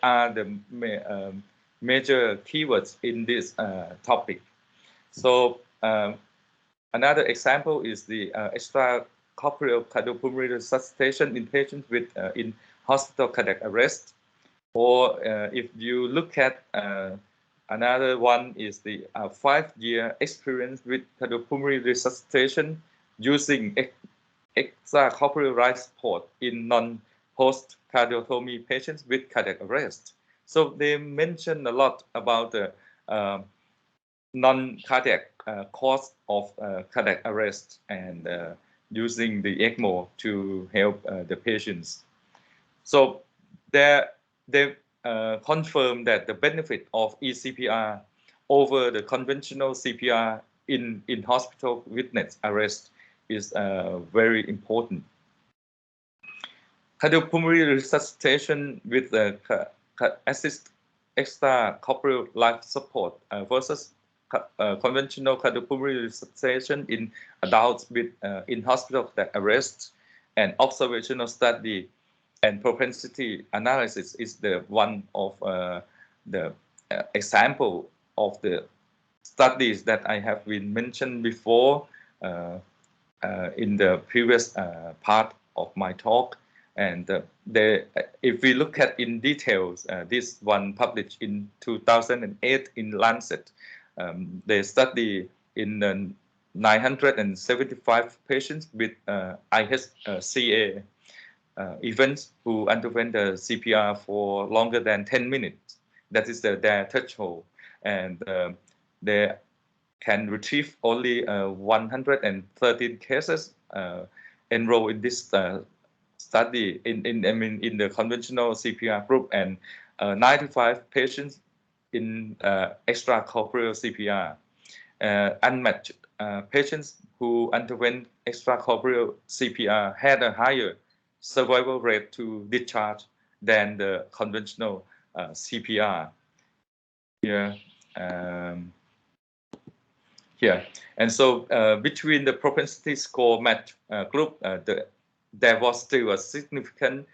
are the major keywords in this topic. So another example is the extracorporeal cardiopulmonary resuscitation in patients with in-hospital cardiac arrest. Or if you look at another one is the 5-year experience with cardiopulmonary resuscitation using extracorporeal life support in non-post cardiotomy patients with cardiac arrest. So they mentioned a lot about the non-cardiac cause of cardiac arrest and using the Ecmo to help the patients. So they confirm that the benefit of eCPR over the conventional CPR in hospital witness arrest is very important. Cardiopulmonary resuscitation with assist extracorporeal life support versus conventional cardiopulmonary resuscitation in adults with in-hospital cardiac arrest, and observational study and propensity analysis is the one of the example of the studies that I have been mentioned before in the previous part of my talk. And if we look at in details, this one published in 2008 in Lancet, they study in 975 patients with IHCA events who underwent the CPR for longer than 10 minutes. That is their threshold. And they can retrieve only 113 cases enrolled in this study in the conventional CPR group, and 95 patients in extracorporeal CPR. Unmatched patients who underwent extracorporeal CPR had a higher survival rate to discharge than the conventional CPR. Here. Here. And so between the propensity score match group, there was still a significant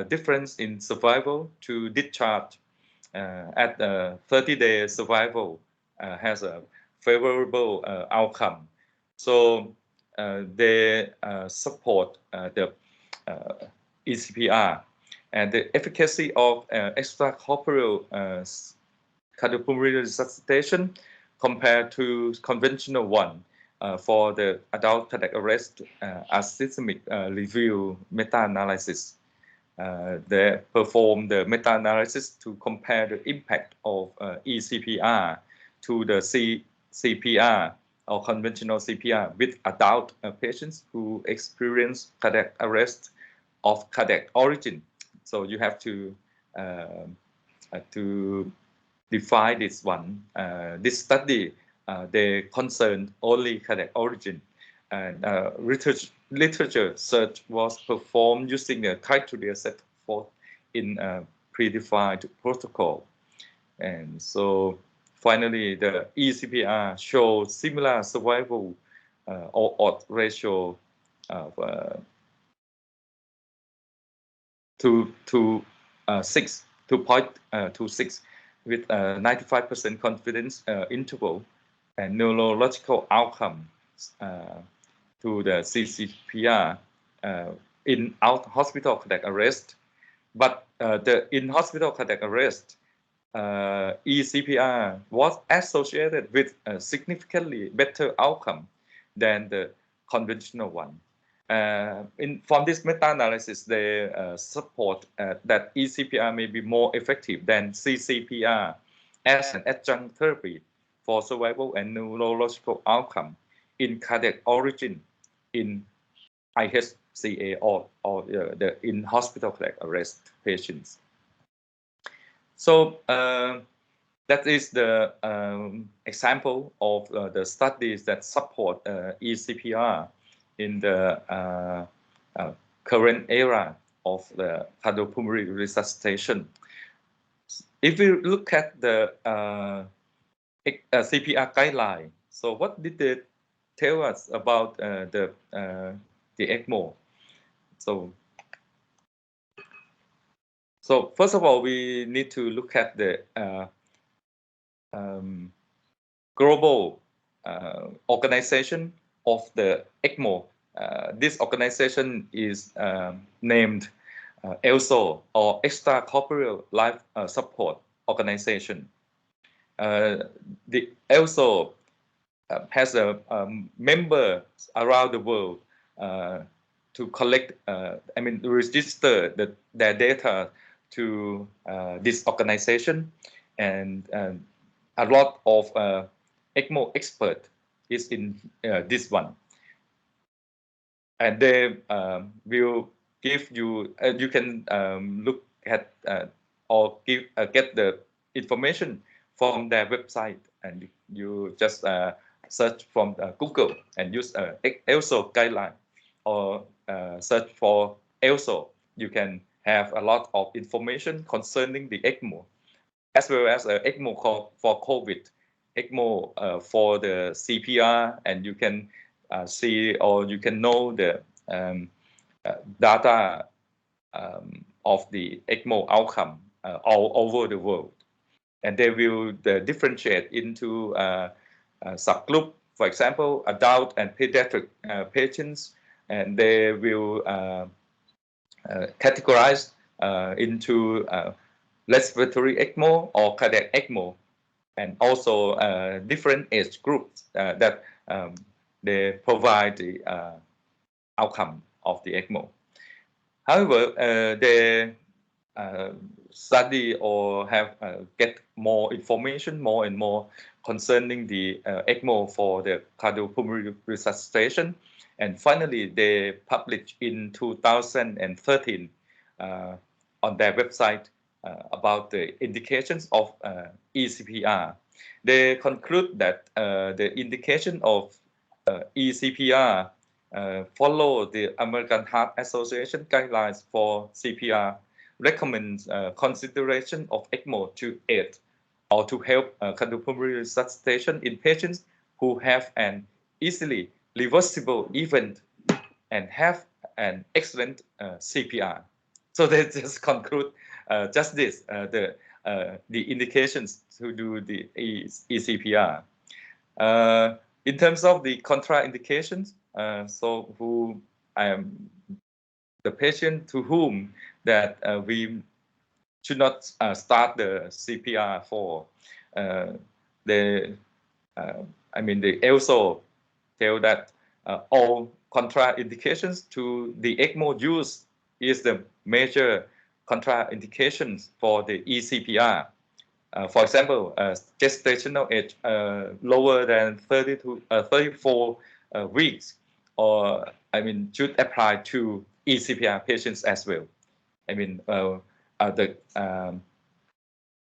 difference in survival to discharge. At 30-day survival has a favorable outcome. So they support the eCPR, and the efficacy of extracorporeal cardiopulmonary resuscitation compared to conventional one for the adult cardiac arrest systemic review meta-analysis. They performed the meta-analysis to compare the impact of eCPR to the CPR or conventional CPR with adult patients who experience cardiac arrest of cardiac origin. So you have to define this one. This study, they concerned only cardiac origin, and literature search was performed using a criteria set forth in a predefined protocol. And so finally, the eCPR shows similar survival or odds ratio of 2.26 with a 95% confidence interval, and neurological outcome to the CCPR in out-hospital cardiac arrest. But the in-hospital cardiac arrest, eCPR was associated with a significantly better outcome than the conventional one. From this meta-analysis, they support that eCPR may be more effective than CCPR as an adjunct therapy for survival and neurological outcome in cardiac origin in IHCA or the in hospital cardiac arrest patients. So that is the example of the studies that support eCPR in the current era of the cardiopulmonary resuscitation. If we look at the CPR guideline, so what did they tell us about the Ecmo? So first of all, we need to look at the global organization of the Ecmo. This organization is named ELSO, or Extracorporeal Life Support Organization. The ELSO has a member around the world to collect, register their data to this organization, and a lot of Ecmo expert is in this one, and they will give you. You can look at or get the information from their website, and you just search from Google and use ELSO guideline, or search for ELSO. You can have a lot of information concerning the Ecmo, as well as Ecmo for COVID, Ecmo for the CPR, and you can see, or you can know the data of the Ecmo outcome all over the world. And they will differentiate into subgroup, for example, adult and pediatric patients, and they will categorize into respiratory Ecmo or cardiac Ecmo, and also different age groups that they provide the outcome of the Ecmo. However, they study or have get more information, more and more concerning the Ecmo for the cardiopulmonary resuscitation, and finally they published in 2013 on their website about the indications of eCPR. They conclude that the indication of eCPR follow the American Heart Association guidelines for CPR, recommends consideration of Ecmo to aid or to help cardiopulmonary resuscitation in patients who have an easily reversible event and have an excellent CPR. So they just conclude just this, the indications to do the eCPR. In terms of the contraindications, so who the patient to whom that we should not start the CPR for, the ELSO tell that all contraindications to the Ecmo use is the major contraindications for the eCPR. For example, gestational age lower than 30 to 34 weeks, or should apply to eCPR patients as well.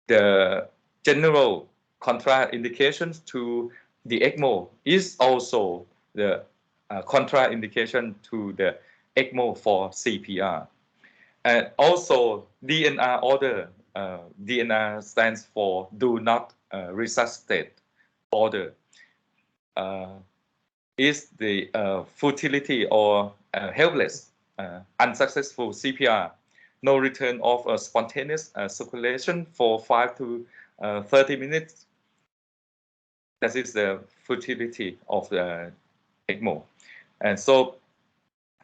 The general contraindications to the Ecmo is also the contraindication to the Ecmo for CPR. And also DNR order, DNR stands for do not resuscitate order, is the futility or helpless, unsuccessful CPR, no return of spontaneous circulation for 5 to 30 minutes. That is the futility of the Ecmo. And so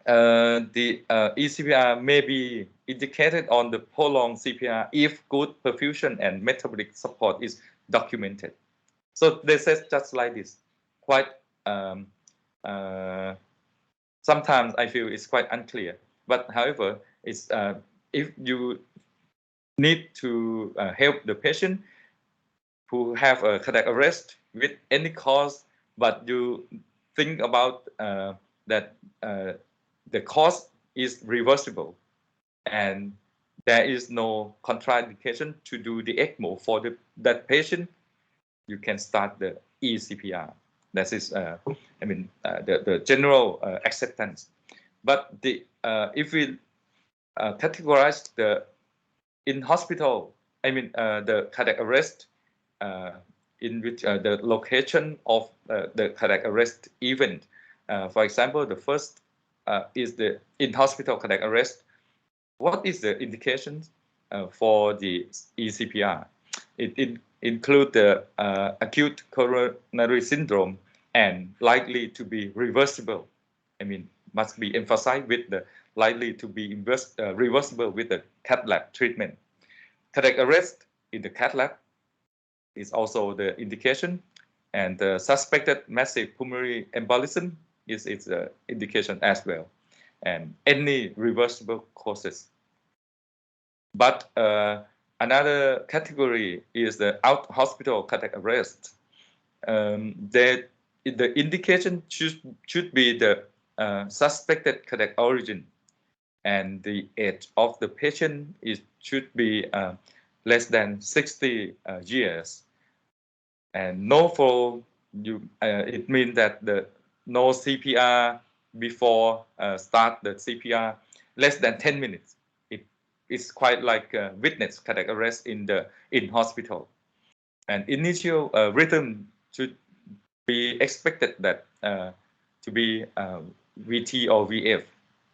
the eCPR may be indicated on the prolonged CPR if good perfusion and metabolic support is documented. So they say just like this, quite sometimes I feel it's quite unclear. But however, it's if you need to help the patient who have a cardiac arrest with any cause, but you think about that the cause is reversible and there is no contraindication to do the Ecmo for that patient, you can start the eCPR. That is, the general acceptance. But if we categorize the in hospital, the cardiac arrest in which the location of the cardiac arrest event. For example, the first is the in-hospital cardiac arrest. What is the indications for the eCPR? It includes the acute coronary syndrome and likely to be reversible. Must be emphasized with the likely to be reversible with the cath lab treatment. Cardiac arrest in the cath lab is also the indication, and the suspected massive pulmonary embolism is its indication as well, and any reversible causes. But another category is the out-hospital cardiac arrest. The indication should be the suspected cardiac origin, and the age of the patient should be less than 60 years. And no follow, it means that no CPR before start the CPR less than 10 minutes. It's quite like witness cardiac arrest in hospital. And initial rhythm should be expected that to be VT or VF,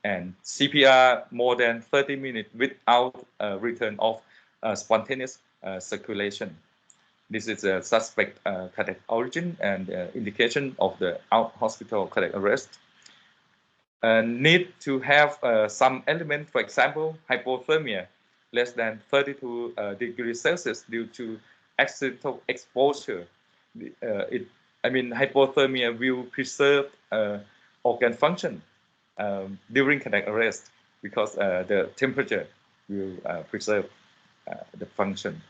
and CPR more than 30 minutes without return of spontaneous circulation. This is a suspect cardiac origin and indication of the out-hospital cardiac arrest. Need to have some element, for example, hypothermia less than 32 degrees Celsius due to accidental exposure. Hypothermia will preserve organ function during cardiac arrest because the temperature will preserve the function.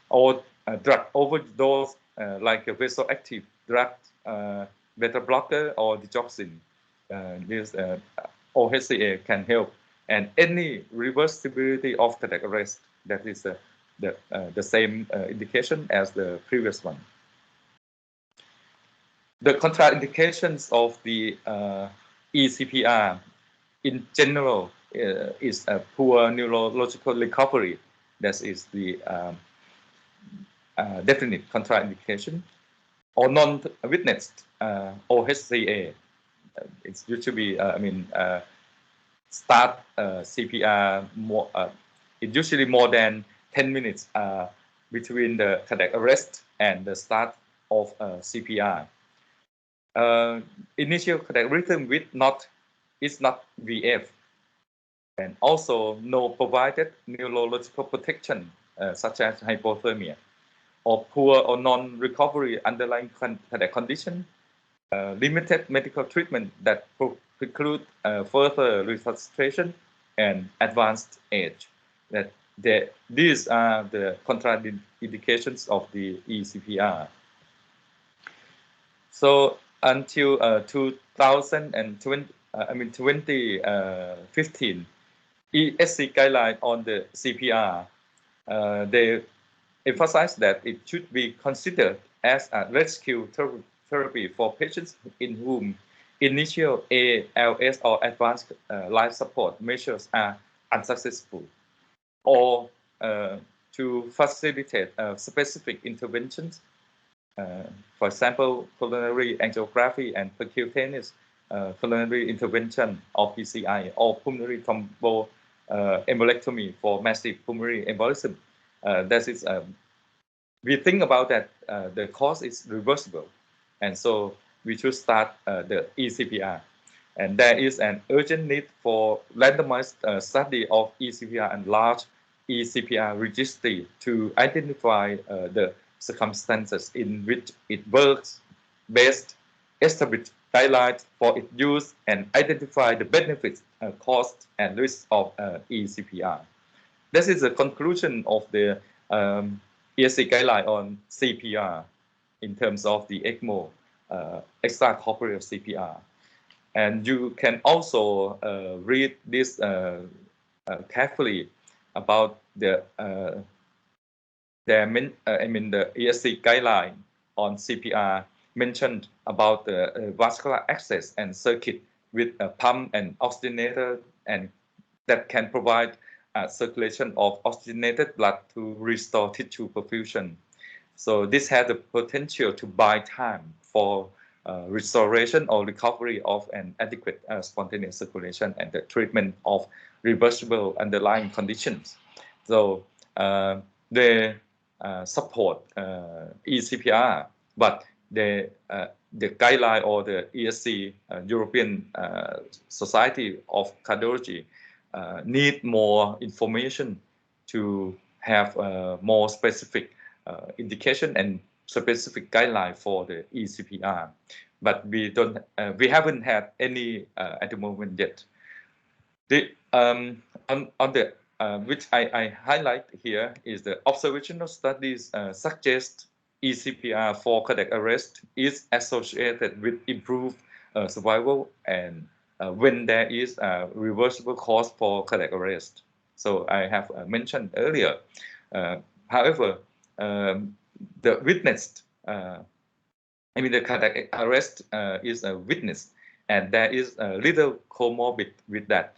Or drug overdose like a vasoactive drug, beta blocker or digoxin. This OHCA can help, and any reversibility of cardiac arrest, that is the same indication as the previous one. The contraindications of the eCPR in general is a poor neurological recovery. That is the definite contraindication, or non-witnessed OHCA. It's usually start CPR more. It's usually more than 10 minutes between the cardiac arrest and the start of CPR. Initial cardiac rhythm is not VF, and also no provided neurological protection such as hypothermia, or poor or non-recovery underlying cardiac condition, limited medical treatment that preclude further resuscitation, and advanced age. These are the contraindications of the eCPR. So until 2015, ESC guideline on the CPR, they emphasize that it should be considered as a rescue therapy for patients in whom initial ALS or advanced life support measures are unsuccessful, or to facilitate specific interventions. For example, coronary angiography and percutaneous coronary intervention or PCI, or pulmonary thromboembolectomy for massive pulmonary embolism. That is, we think about that the cause is reversible, and so we should start the eCPR. And there is an urgent need for randomized study of eCPR and large eCPR registry to identify the circumstances in which it works best, establish guidelines for its use, and identify the benefits, costs, and risks of eCPR. This is the conclusion of the ESC guideline on CPR in terms of the Ecmo extracorporeal CPR. And you can also read this carefully about the ESC guideline on CPR mentioned about the vascular access and circuit with a pump and oxygenator, and that can provide circulation of oxygenated blood to restore tissue perfusion. So this has the potential to buy time for restoration or recovery of an adequate spontaneous circulation and the treatment of reversible underlying conditions. So they support eCPR, but the guideline or the ESC European Society of Cardiology need more information to have more specific indication and specific guideline for the eCPR, but we haven't had any at the moment yet. The on the which I highlight here is the observational studies suggest eCPR for cardiac arrest is associated with improved survival and when there is a reversible cause for cardiac arrest. So I have mentioned earlier. However, the witnessed, the cardiac arrest is a witness, and there is a little comorbid with that.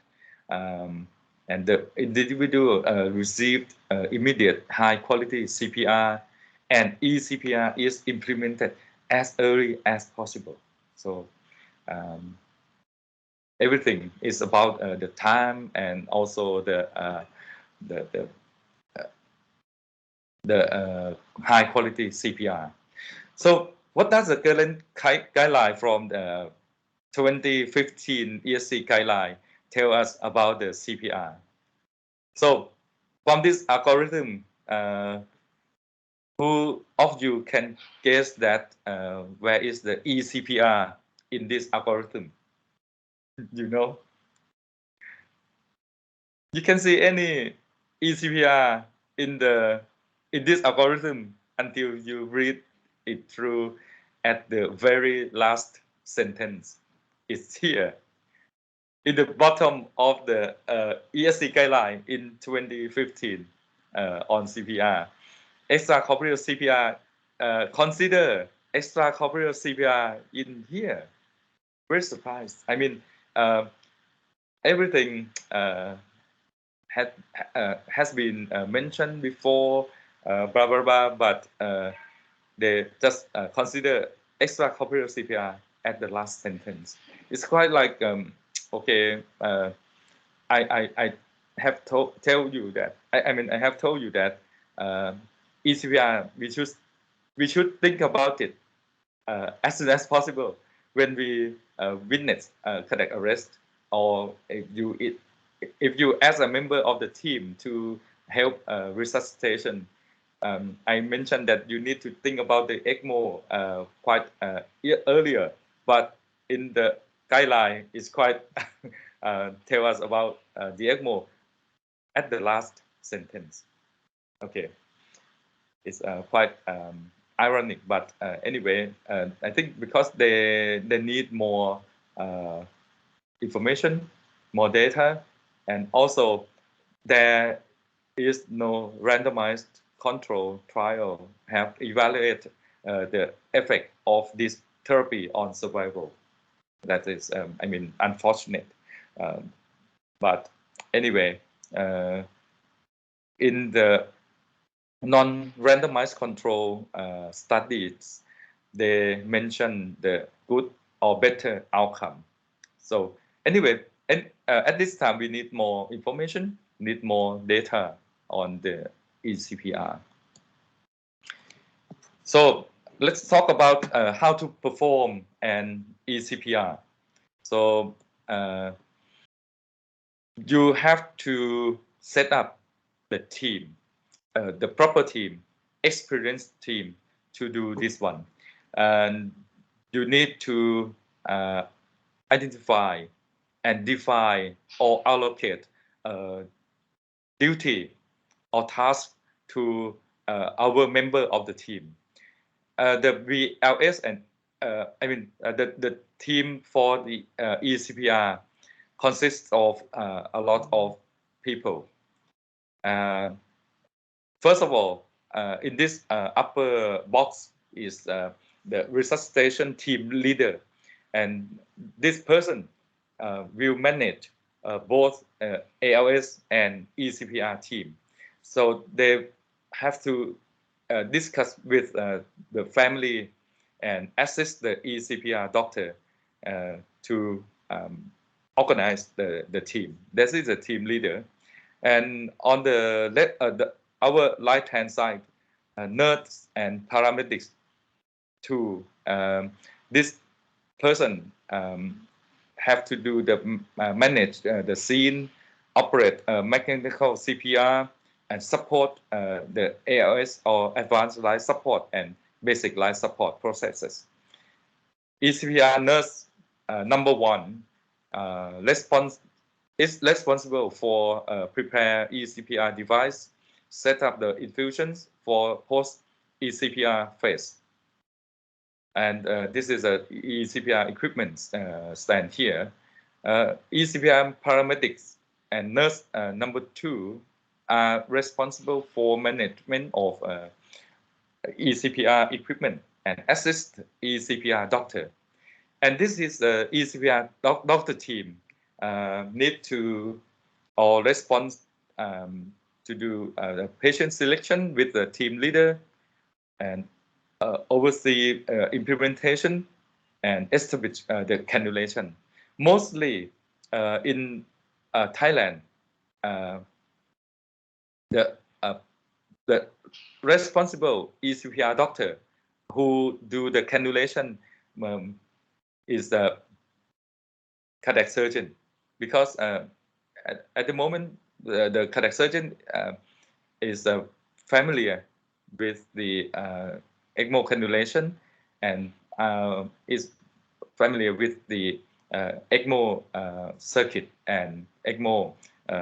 And the individual received immediate high-quality CPR, and eCPR is implemented as early as possible. So everything is about the time and also the high-quality CPR. So what does the current guideline from the 2015 ESC guideline tell us about the CPR? So from this algorithm, who of you can guess that where is the eCPR in this algorithm? You know? You can see any eCPR in this algorithm until you read it through at the very last sentence. It's here in the bottom of the ESC guideline in 2015 on CPR. Extracorporeal CPR, consider extracorporeal CPR in here. Very surprised. I mean, everything has been mentioned before, blah, blah, blah, but they just consider extracorporeal CPR at the last sentence. It's quite like, okay, I have tell you that, I have told you that eCPR, we should think about it as soon as possible when we witness cardiac arrest, or if you as a member of the team to help resuscitation. I mentioned that you need to think about the Ecmo quite earlier, but in the guideline it's quite tell us about the Ecmo at the last sentence. Okay, it's quite ironic, but anyway, I think because they need more information, more data, and also there is no randomized control trial have evaluated the effect of this therapy on survival. That is, unfortunate. But anyway, in the non-randomized control studies, they mention the good or better outcome. So anyway, at this time, we need more information, need more data on the eCPR. So let's talk about how to perform an eCPR. So you have to set up the team, the proper team, experienced team to do this one. And you need to identify and define or allocate duty or task to our member of the team. The VLS and the team for the eCPR consists of a lot of people. First of all, in this upper box is the resuscitation team leader, and this person will manage both ALS and eCPR team. So they have to discuss with the family and assist the eCPR doctor to organize the team. This is a team leader. And on our right-hand side, nurse and paramedics too. This person have to do the manage the scene, operate mechanical CPR, and support the ALS or advanced life support and basic life support processes. eCPR nurse number one is responsible for prepare eCPR device, set up the infusions for post eCPR phase. And this is a eCPR equipment stand here. eCPR paramedics and nurse number two are responsible for management of eCPR equipment and assist eCPR doctor. And this is the eCPR doctor team need to or respond to do the patient selection with the team leader and oversee implementation and establish the cannulation. Mostly in Thailand, the responsible eCPR doctor who do the cannulation is the cardiac surgeon, because at the moment the cardiac surgeon is familiar with the Ecmo cannulation and is familiar with the Ecmo circuit and Ecmo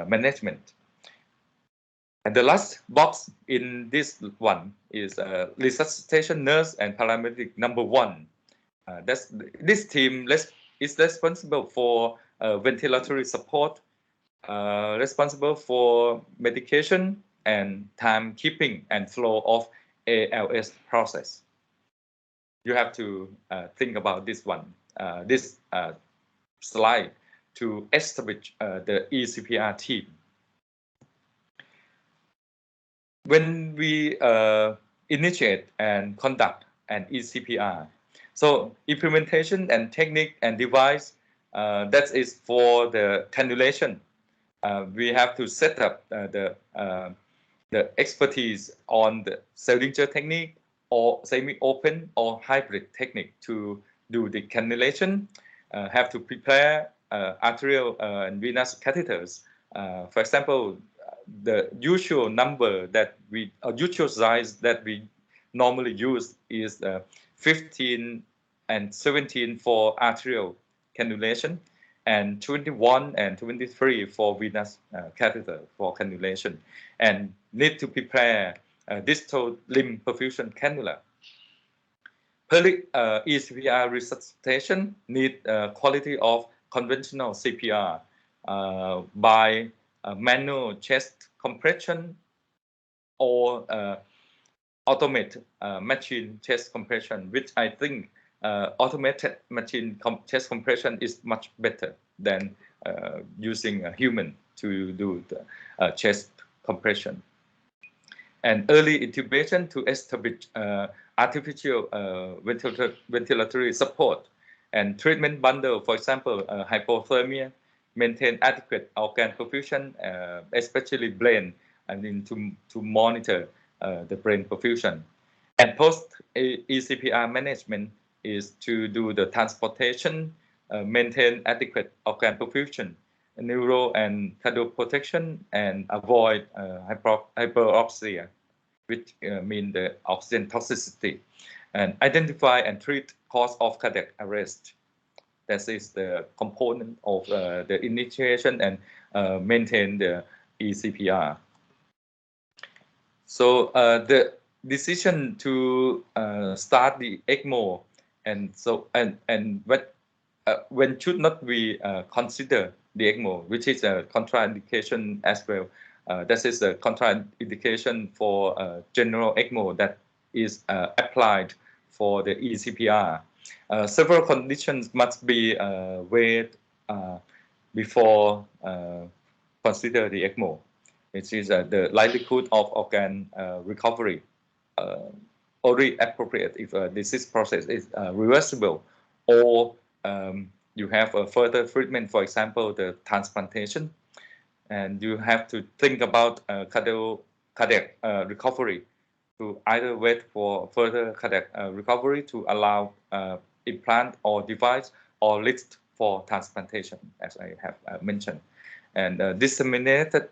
management. And the last box in this one is resuscitation nurse and paramedic number one. This team is responsible for ventilatory support, responsible for medication and timekeeping and flow of ALS process. You have to think about this one, this slide to establish the eCPR team. When we initiate and conduct an eCPR, so implementation and technique and device, that is for the cannulation. We have to set up the expertise on the Seldinger technique or semi-open or hybrid technique to do the cannulation. Have to prepare arterial and venous catheters. For example, the usual number that usual size that we normally use is 15 and 17 for arterial cannulation, and 21 and 23 for venous catheter for cannulation, and need to prepare distal limb perfusion cannula. eCPR resuscitation need quality of conventional CPR by manual chest compression or automated machine chest compression, which I think automated machine chest compression is much better than using a human to do the chest compression. And early intubation to establish artificial ventilatory support and treatment bundle, for example, hypothermia, maintain adequate organ perfusion, especially brain, and to monitor the brain perfusion. And post eCPR management is to do the transportation maintain adequate organ perfusion, neuro and cardio protection, and avoid hyperoxia, which mean the oxygen toxicity, and identify and treat cause of cardiac arrest. That is the component of the initiation and maintain the eCPR. So the decision to start the Ecmo, and when should not we consider the Ecmo, which is a contraindication as well. That is a contraindication for general Ecmo that is applied for the eCPR. Several conditions must be weighed before consider the Ecmo, which is the likelihood of organ recovery, only appropriate if a disease process is reversible, or you have a further treatment, for example, the transplantation, and you have to think about cardiac recovery, to either wait for further cardiac recovery to allow implant or device, or list for transplantation, as I have mentioned. And disseminated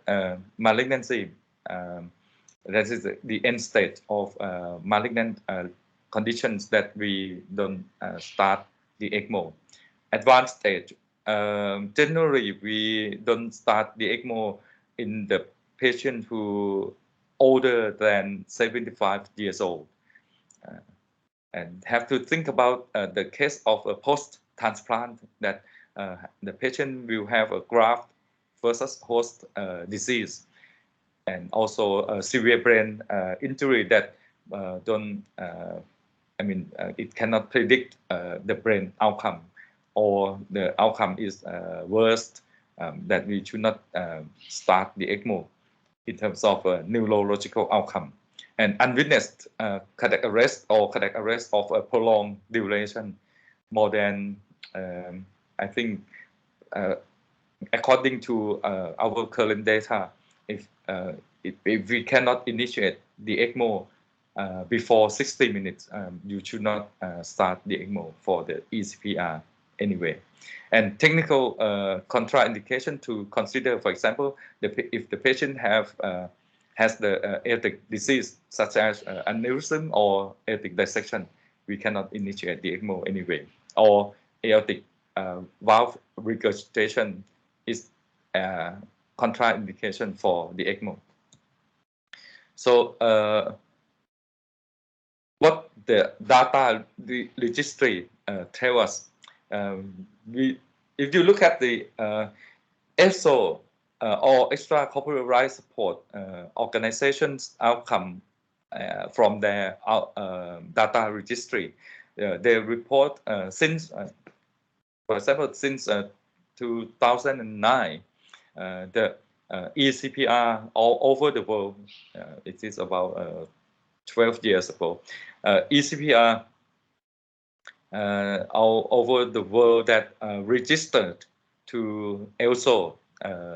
malignancy, that is the end stage of malignant conditions that we don't start the Ecmo. Advanced stage, generally we don't start the Ecmo in the patient who older than 75 years old, and have to think about the case of a post-transplant, that the patient will have a graft versus host disease, and also a severe brain injury that it cannot predict the brain outcome, or the outcome is worse, that we should not start the Ecmo in terms of neurological outcome. And unwitnessed cardiac arrest, or cardiac arrest of a prolonged duration, more than, I think, according to our current data, if we cannot initiate the Ecmo before 60 minutes, you should not start the Ecmo for the eCPR anyway. And technical contraindication to consider, for example, if the patient has the aortic disease, such as aneurysm or aortic dissection, we cannot initiate the Ecmo anyway. Or aortic valve regurgitation is contraindication for the Ecmo. So what the data registry tell us, if you look at the ESO or extracorporeal right support organizations outcome from their data registry, they report since, for example, since 2009, the eCPR all over the world, it is about 12 years ago, eCPR all over the world that registered to ESO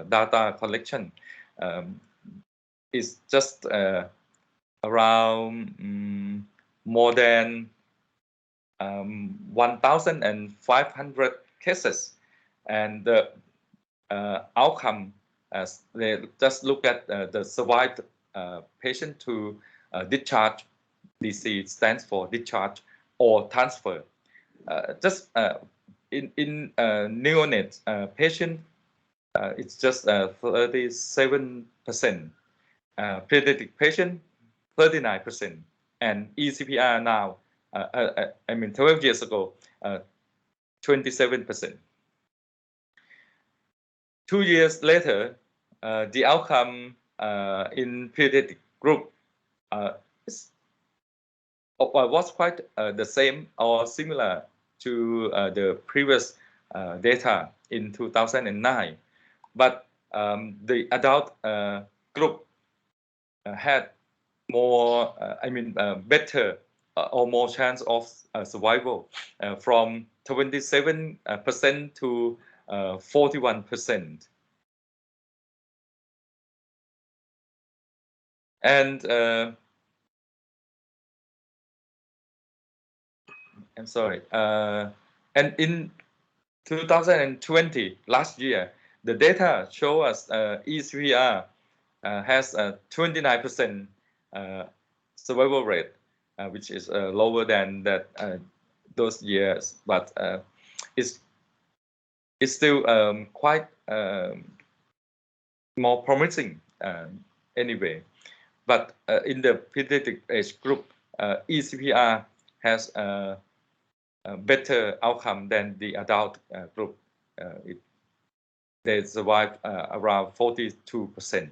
data collection is just around more than 1,500 cases, and the outcome, as they just look at the survived patient to discharge. DC stands for discharge or transfer. Just in neonate patient, it's just 37%. Pediatric patient, 39%, and eCPR now, 12 years ago, 27%. 2 years later, the outcome in pediatric group was quite the same or similar to the previous data in 2009, but the adult group had more, better or more chance of survival, from 27% to 41%. And I'm sorry. And in 2020, last year, the data show us Ecpr has a 29% survival rate, which is lower than that those years, but it's still quite more promising anyway. But in the pediatric age group, Ecpr has a better outcome than the adult group. They survive around 42%.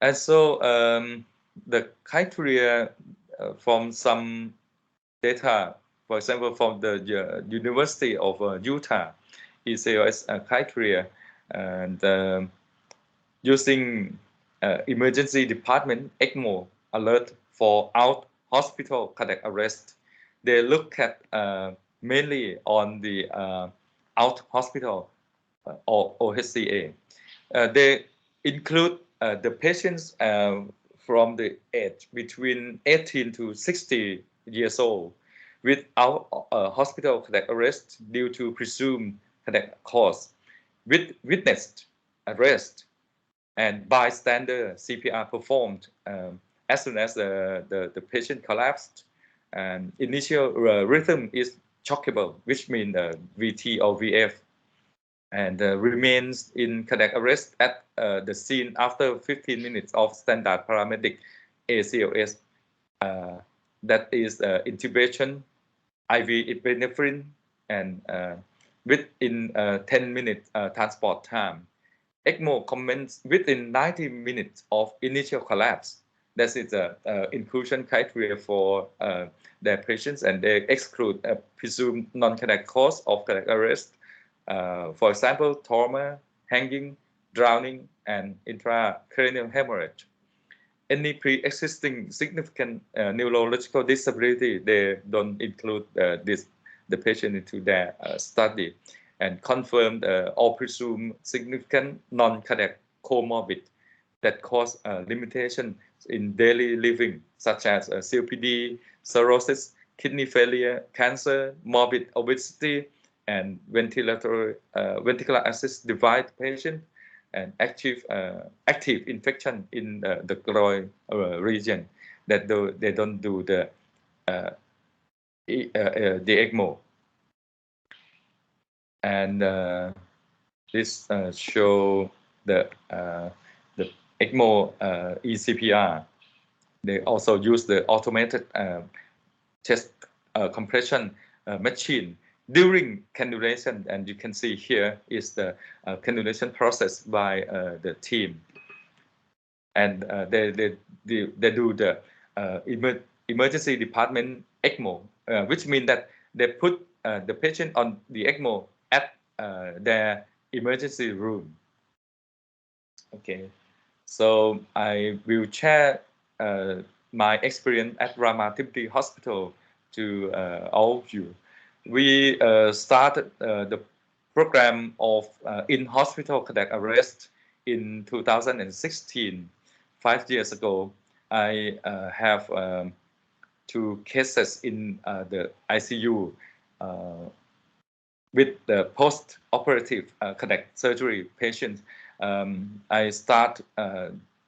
And so the criteria from some data, for example, from the University of Utah, ECOS criteria, and using emergency department Ecmo alert for out-hospital cardiac arrest. They look at mainly on the out-hospital or OHCA. They include the patients from the age between 18 to 60 years old without hospital cardiac arrest due to presumed cardiac cause, with witnessed arrest and bystander CPR performed as soon as the patient collapsed, and initial rhythm is shockable, which means VT or VF, and remains in cardiac arrest at the scene after 15 minutes of standard paramedic ACLS, that is intubation, IV epinephrine, and within 10 minutes transport time. Ecmo comments within 90 minutes of initial collapse. That is the inclusion criteria for their patients, and they exclude a presumed non-cardiac cause of cardiac arrest. For example, trauma, hanging, drowning, and intracranial hemorrhage. Any pre-existing significant neurological disability, they don't include the patient into their study, and confirmed or presumed significant non-cardiac comorbid that cause limitation in daily living, such as COPD, cirrhosis, kidney failure, cancer, morbid obesity, and ventilator assist device patient, and active infection in the groin region, that they don't do the Ecmo. And this show the Ecmo Ecpr. They also use the automated chest compression machine during cannulation, and you can see here is the cannulation process by the team, and they do the emergency department Ecmo, which means that they put the patient on the Ecmo at their emergency room. Okay, so I will share my experience at Ramatimti Hospital to all of you. We started the program of in-hospital cardiac arrest in 2016. 5 years ago, I have 2 cases in the ICU with the post-operative cardiac surgery patients. I start,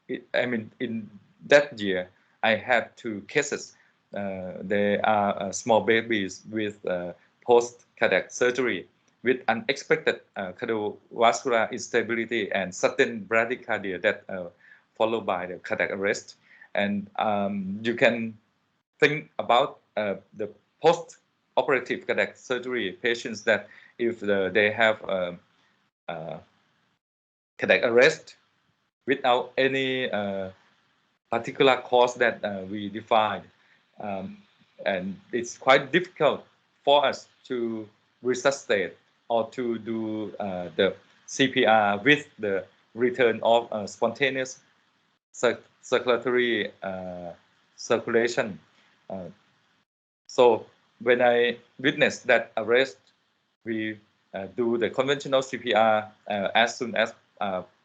in that year, I had 2 cases. They are small babies with post-cardiac surgery with unexpected cardiovascular instability and sudden bradycardia that followed by the cardiac arrest. And you can think about the post-operative cardiac surgery patients, that if they have cardiac arrest without any particular cause that we defined, and it's quite difficult for us to resuscitate or to do the CPR with the return of spontaneous circulatory circulation. So when I witnessed that arrest, we do the conventional CPR as soon as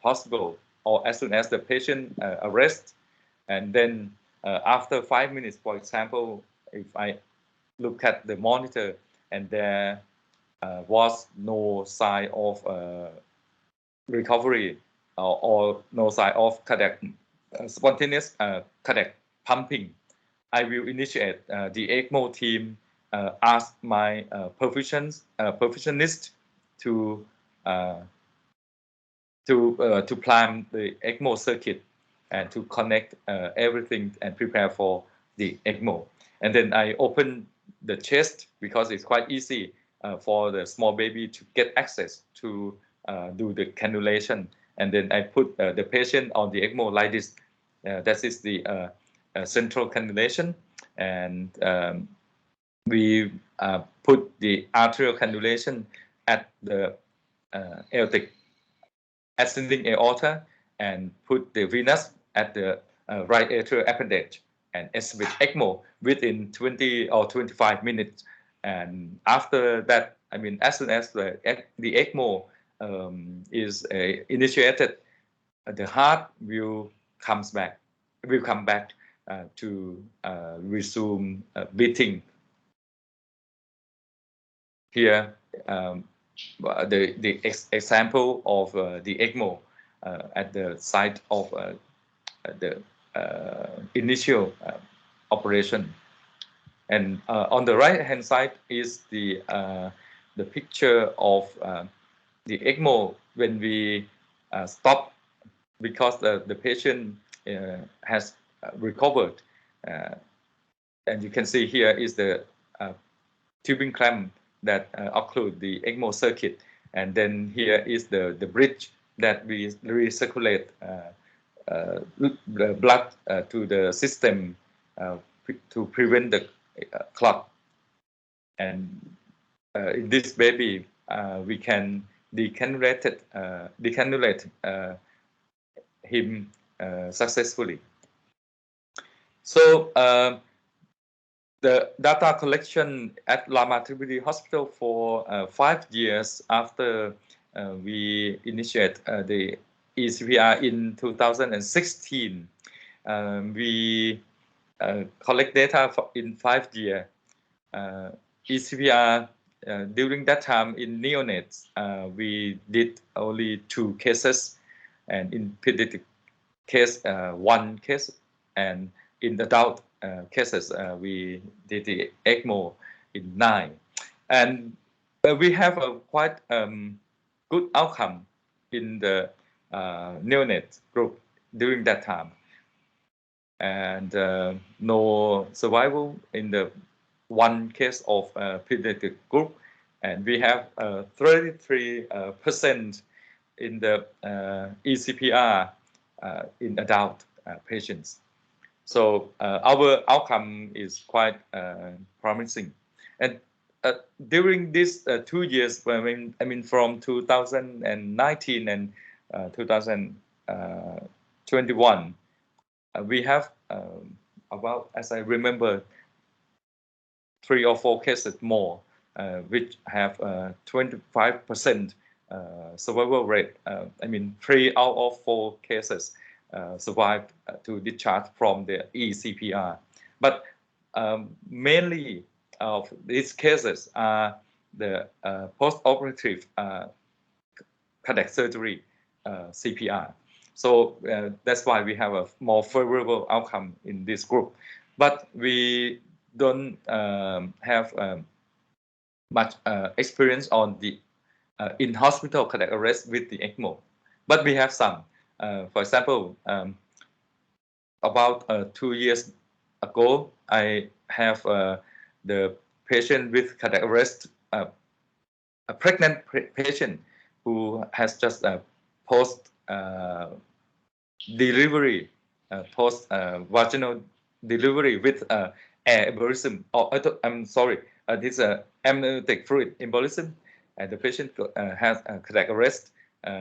possible, or as soon as the patient arrests, and then after 5 minutes, for example, if I look at the monitor, and there was no sign of recovery or no sign of cardiac spontaneous cardiac pumping. I will initiate the Ecmo team. Ask my perfusionist to plan the Ecmo circuit and to connect everything and prepare for the Ecmo. And then I open the chest because it's quite easy for the small baby to get access to do the cannulation. And then I put the patient on the Ecmo like this. That is the central cannulation. And we put the arterial cannulation at the aortic ascending aorta and put the venous at the right atrial appendage and establish Ecmo within 20 or 25 minutes. And after that, I mean, as soon as the Ecmo is initiated, the heart will come back to resume beating. Here, the example of the Ecmo at the site of the initial operation. And on the right hand side is the picture of the Ecmo when we stop because the patient has recovered. And you can see here is the tubing clamp that occlude the Ecmo circuit. And then here is the bridge that we recirculate the blood to the system to prevent the clot. And in this baby, we can decannulate him successfully. So the data collection at Lama Tripodi Hospital for 5 years after we initiate the eCpr in 2016. We collect data in 5 years. eCpr during that time in neonates, we did only 2 cases, and in pediatric case 1 case, and in adult cases we did the Ecmo in 9, and we have a quite good outcome in the neonate group during that time, and no survival in the 1 case of pediatric group, and we have 33% in the eCpr in adult patients. So our outcome is quite promising. And during these 2 years, I mean from 2019 and 2021, we have about, as I remember, 3 or 4 cases more, which have 25% survival rate. I mean, 3 out of 4 cases survived to discharge from the eCpr. But mainly of these cases are the post-operative cardiac surgery CPR. So that's why we have a more favorable outcome in this group. But we don't have much experience on the in-hospital cardiac arrest with the Ecmo. But we have some. For example, about 2 years ago, I have the patient with cardiac arrest, a pregnant patient who has just post-delivery, post-vaginal delivery with air embolism. I'm sorry, this is amniotic fluid embolism, and the patient has cardiac arrest.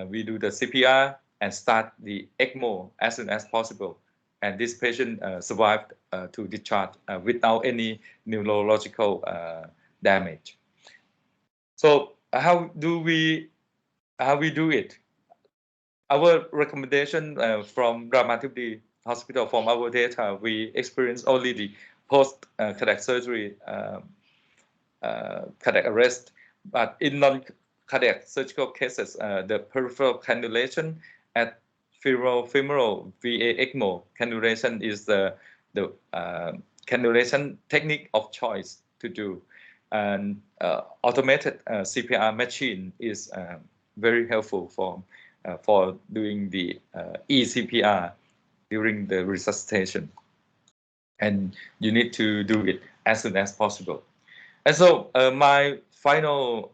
We do the CPR and start the Ecmo as soon as possible. And this patient survived to discharge without any neurological damage. So how do we do it? Our recommendation from Lama Tripodi Hospital, from our data, we experience only the post cardiac surgery cardiac arrest. But in non-cardiac surgical cases, the peripheral cannulation at femoral VA Ecmo cannulation is the cannulation technique of choice to do. And automated CPR machine is very helpful for doing the eCPR during the resuscitation. And you need to do it as soon as possible. And so my final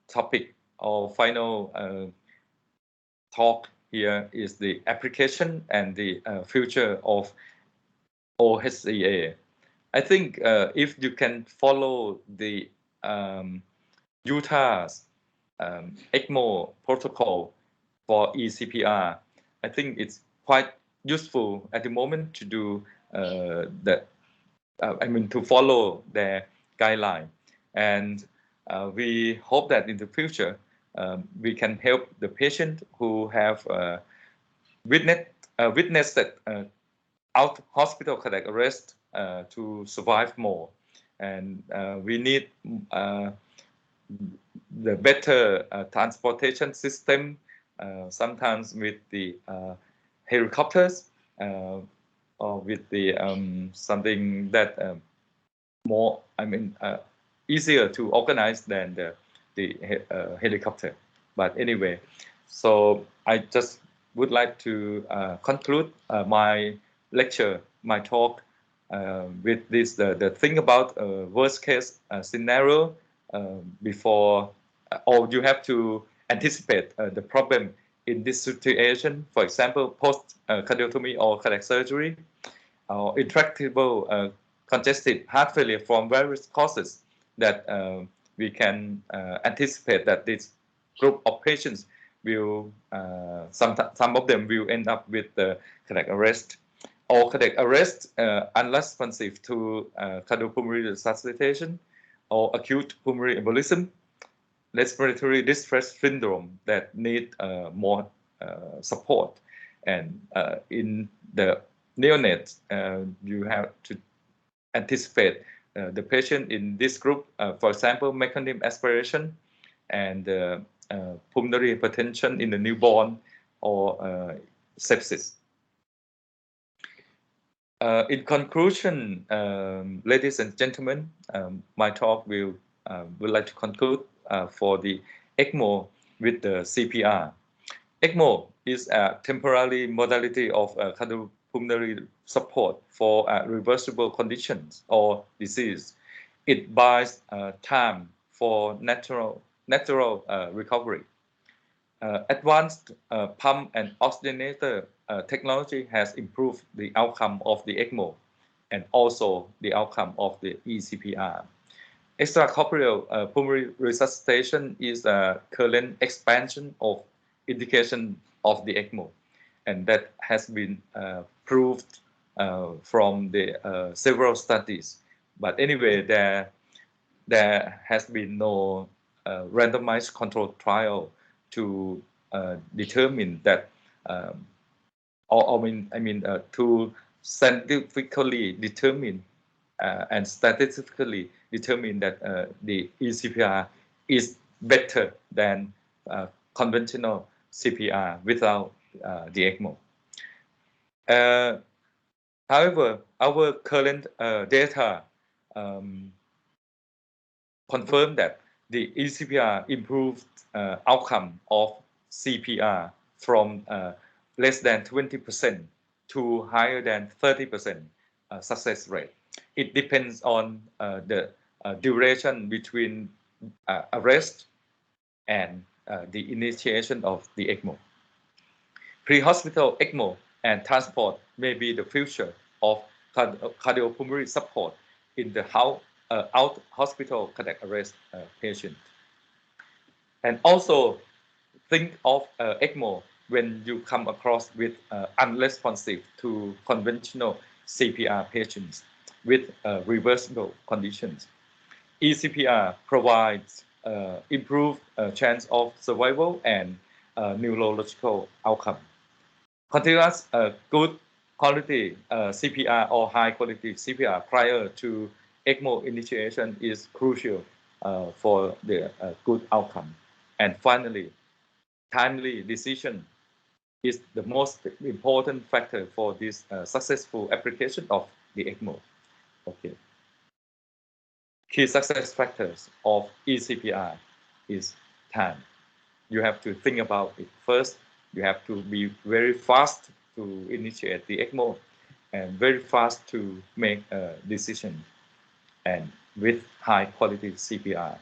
topic or final talk here is the application and the future of OHCA. I think if you can follow the Utah's Ecmo protocol for eCPR, I think it's quite useful at the moment to do to follow their guideline. And we hope that in the future, we can help the patient who have witnessed out hospital cardiac arrest to survive more. And we need the better transportation system, sometimes with the helicopters, or with the something that more, easier to organize than the helicopter. But anyway, so I just would like to conclude my lecture, my talk, with this the thing about worst case scenario before, or you have to anticipate the problem in this situation. For example, post cardiotomy or cardiac surgery, or intractable congestive heart failure from various causes that we can anticipate that this group of patients will, some of them will end up with the cardiac arrest, or cardiac arrest unresponsive to cardiopulmonary resuscitation, or acute pulmonary embolism, respiratory distress syndrome that need more support. And in the neonates, you have to anticipate the patient in this group, for example, Meconium Expiration and pulmonary hypertension in the newborn, or sepsis. In conclusion, ladies and gentlemen, my talk would like to conclude for the Ecmo with the CPR. Ecmo is a temporary modality of cardiopulmonary support for reversible conditions or disease. It buys time for natural recovery. Advanced pump and oxygenator technology has improved the outcome of the Ecmo and also the outcome of the eCPR. Extracorporeal pulmonary resuscitation is a current expansion of indication of the Ecmo, and that has been proved from the several studies. But anyway, there has been no randomized controlled trial to determine that, to scientifically determine and statistically determine that the eCPR is better than conventional CPR without the Ecmo. However, our current data confirm that the eCPR improved outcome of CPR from less than 20% to higher than 30% success rate. It depends on the duration between arrest and the initiation of the Ecmo. Pre-hospital Ecmo and transport may be the future of cardiopulmonary support in the out hospital cardiac arrest patient. And also think of Ecmo when you come across with unresponsive to conventional CPR patients with reversible conditions. eCPR provides improved chance of survival and neurological outcome. Continuous good quality CPR or high quality CPR prior to Ecmo initiation is crucial for the good outcome. And finally, timely decision is the most important factor for this successful application of the Ecmo. Okay. Key success factors of eCPR is time. You have to think about it first. You have to be very fast to initiate the Ecmo and very fast to make a decision and with high quality CPR.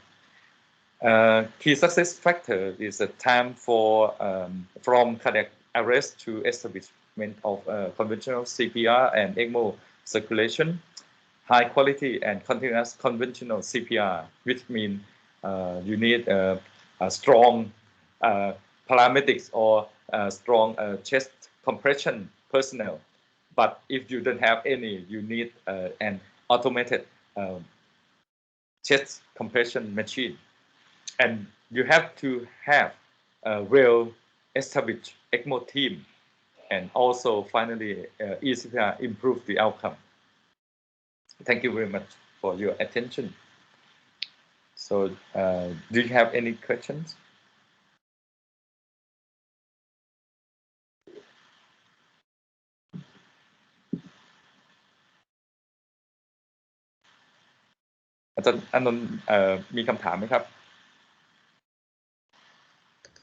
Key success factor is the time for from cardiac arrest to establishment of conventional CPR and Ecmo circulation. High quality and continuous conventional CPR, which means you need a strong paramedics or strong chest compression personnel. But if you don't have any, you need an automated chest compression machine. And you have to have a well-established Ecmo team. And also, finally, eCPR improve the outcome. Thank you very much for your attention. So, do you have any questions? อาจารย์อานนท์มีคำถามไหมครับ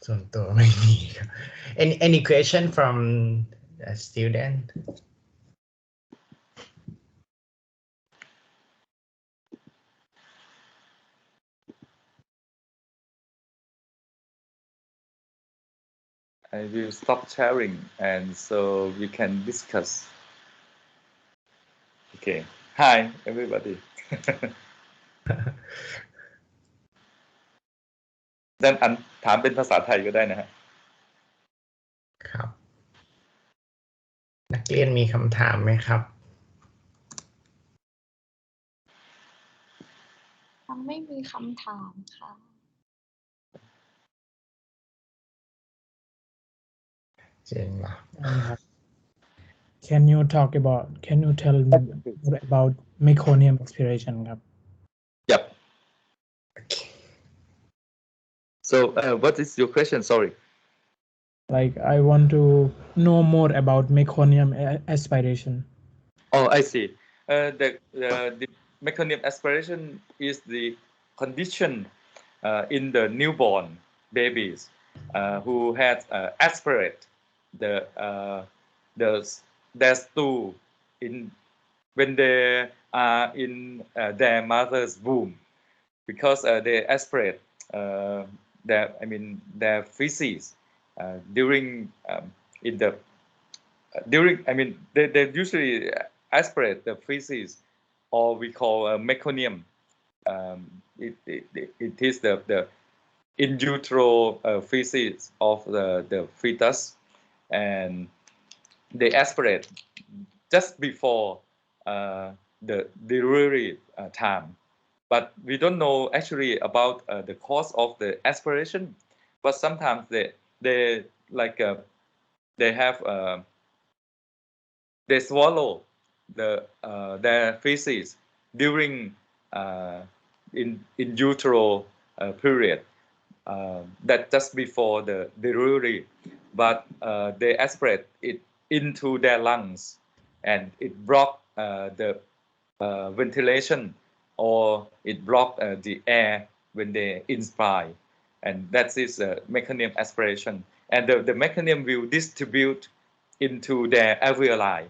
ส่วนตัวไม่มีครับ Any question from a student? I will stop sharing and so we can discuss. Okay. Hi, everybody. ด้านอันถามเป็นภาษาไทยก็ได้นะฮะ ครับ นักเรียนมีคำถามไหมครับ ยังไม่มีคำถามค่ะ จริงเหรอ Can you tell me more about Meconium Expiration ครับ Yep. So, what is your question? Sorry. Like, I want to know more about Meconium Expiration. Oh, I see. The Meconium expiration is the condition in the newborn babies who had aspirate their stool when they are in their mother's womb, because they aspirate their feces during they usually aspirate the feces, or we call meconium. It is the in utero feces of the fetus, and they aspirate just before the delivery time. But we don't know actually about the cause of the aspiration. But sometimes they have they swallow their feces during in utero period, that just before the delivery, but they aspirate it into their lungs, and it block the ventilation, or it block the air when they inspire, and that is meconium aspiration, and the meconium will distribute into their alveoli.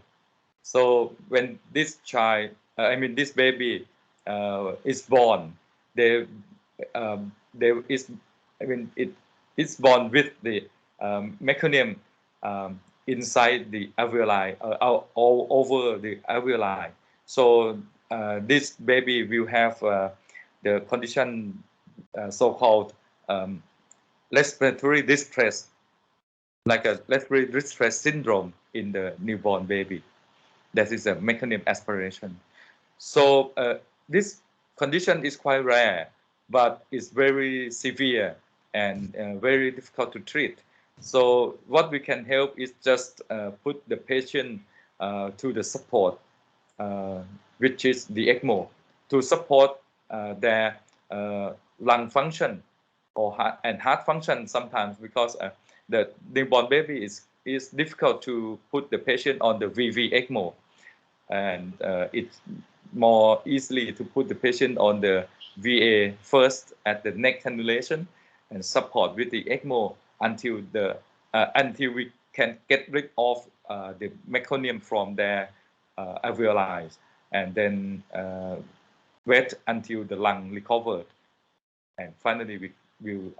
So when this child, this baby is born, it is born with the meconium inside the alveoli, all over the alveoli. So this baby will have the condition so-called respiratory distress, like a respiratory distress syndrome in the newborn baby. That is a meconium aspiration. So this condition is quite rare, but it's very severe and very difficult to treat. So what we can help is just put the patient to the support, which is the Ecmo, to support their lung function or heart function sometimes, because the newborn baby is difficult to put the patient on the VV Ecmo, and it's more easily to put the patient on the VA first at the neck cannulation and support with the Ecmo until we can get rid of the meconium from their alveoli, and then wait until the lung recovered, and finally we will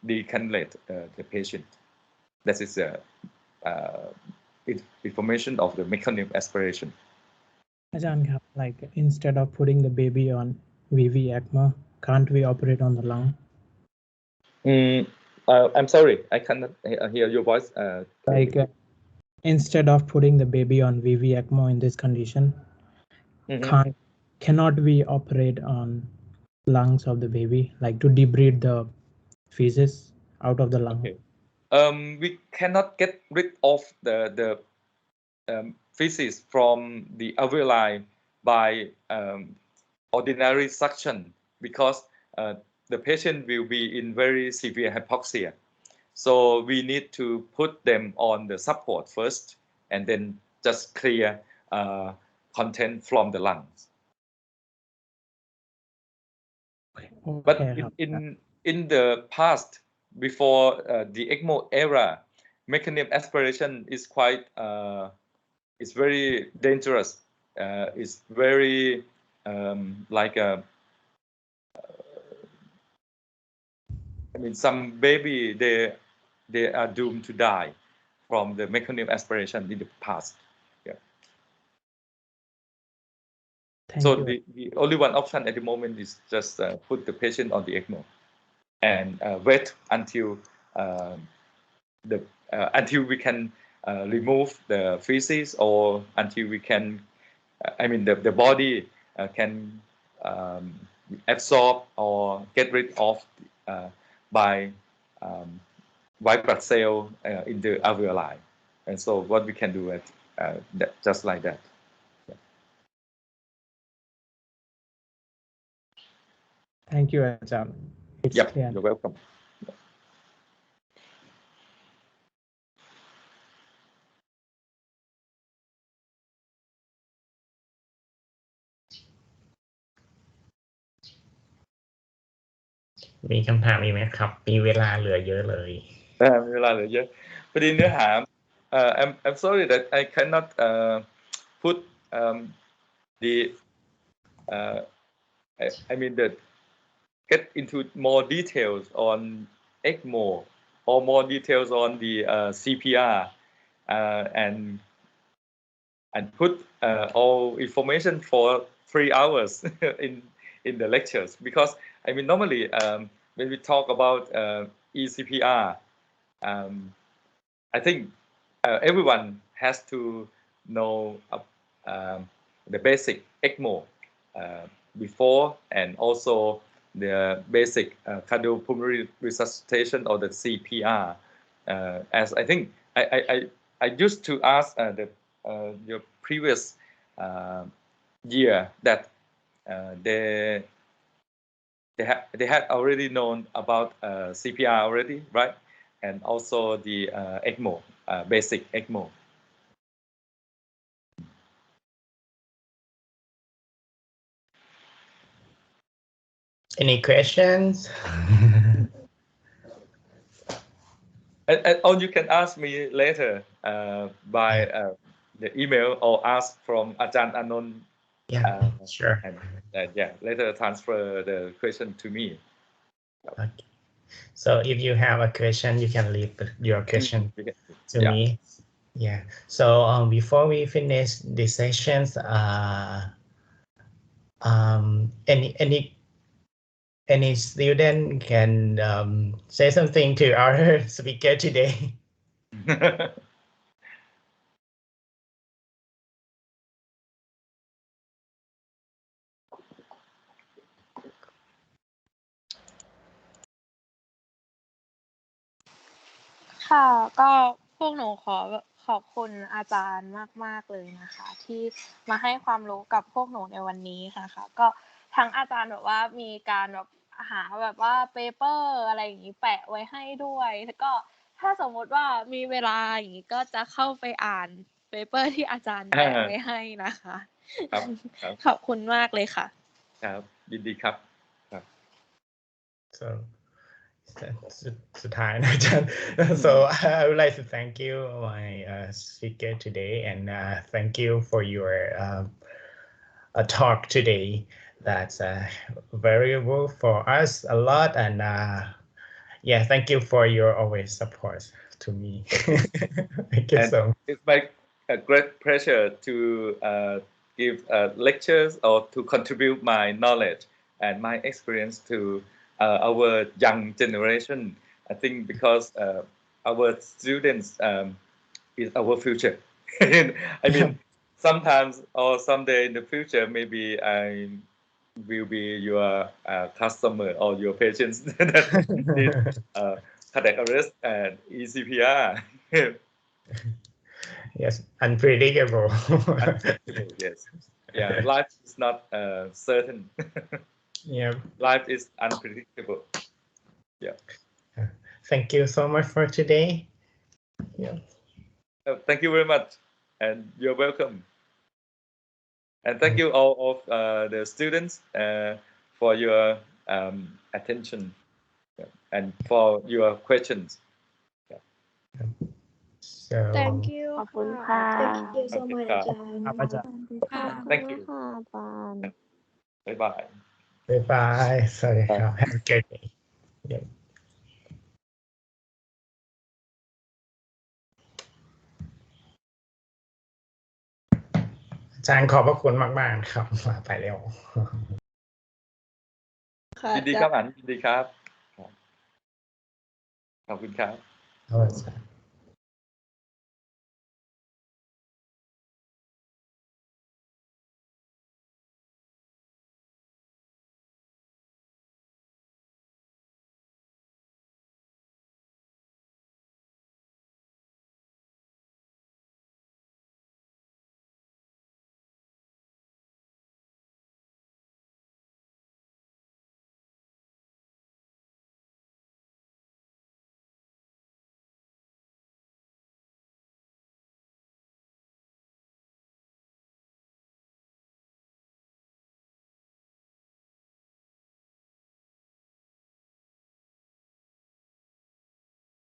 decannulate the patient. That is information of the Meconium expiration. Ajahn, like instead of putting the baby on VV Ecmo, can't we operate on the lung? I'm sorry, I cannot hear your voice. Instead of putting the baby on VV Ecmo in this condition, cannot we operate on lungs of the baby, like to debride the feces out of the lung? Okay. We cannot get rid of the feces from the alveoli by ordinary suction, because the patient will be in very severe hypoxia. So we need to put them on the support first, and then just clear content from the lungs. Okay. But in the past, before the Ecmo era, Meconium expiration is quite it's very dangerous. It's very like a I mean, some baby they are doomed to die from the Meconium expiration in the past. Yeah. So the only one option at the moment is just put the patient on the Ecmo and wait until until we can remove the feces, or until we can I mean the body can absorb or get rid of by white blood cell in the alveoli. And so what we can do at just like that. Yeah. Thank you, Ajahn. It's clear. You're welcome.มีคำถามอีกไหมครับมีเวลาเหลือเยอะเลยมีเวลาเหลือเยอะพอดีเนื้อหาI'm sorry that I cannot put the I mean that get into more details on Ecmo or more details on the CPR and put all information for 3 hours in the lectures, because I mean normally when we talk about eCPR, I think everyone has to know the basic Ecmo before, and also the basic cardiopulmonary resuscitation, or the CPR. As I think I used to ask your previous year that they had already known about CPR already, right? And also the Ecmo, basic Ecmo. Any questions? Or you can ask me later by the email, or ask from Ajahn Anon. Yeah, sure. And later transfer the question to me. Okay. So if you have a question, you can leave your question to me. Yeah. So before we finish the sessions, any student can say something to our speaker today.ค่ะก็พวกหนู ขอบคุณอาจารย์มากๆเลยนะคะที่มาให้ความรู้กับพวกหนูในวันนี้ค่ะก็ทั้งอาจารย์แบบว่ามีการแบบหาแบบว่าเปเปอร์อะไรอย่างนี้แปะไว้ให้ด้วยแล้วก็ถ้าสมมติว่ามีเวลาอย่างนี้ก็จะเข้าไปอ่านเปเปอร์ที่อาจารย์แปะไว้ให้นะคะขอบคุณมากเลยค่ะครับยินดีครับ Soสุดท้ายนะอาจารย์ so I would like to thank you my speaker today and thank you for your talk today that's valuable for us a lot and yeah thank you for your always support to me thank you so much. It's my great pleasure to give lectures or to contribute my knowledge and my experience to our young generation. I think because our students is our future. I mean, sometimes or someday in the future, maybe I will be your customer or your patients that need cardiac arrest and Ecpr. Yes, unpredictable. Yes. Yeah, life is not certain. Yeah. Life is unpredictable. Yeah. Thank you so much for today. Yeah. Thank you very much, and you're welcome. And thank you all of the students for your attention and for your questions. So Thank you ขอบคุณค่ะ Thank you so much อาจารย์ ครับอาจารย์ Thank you. ค่ะอาจารย์ Bye bye. bye bye. Sorry. Have a good day. Yeah. อาจารย์ขอบพระคุณมากๆครับไปเร็ว ยินดีครับอันยินดีครับขอบคุณครับ อาจารย์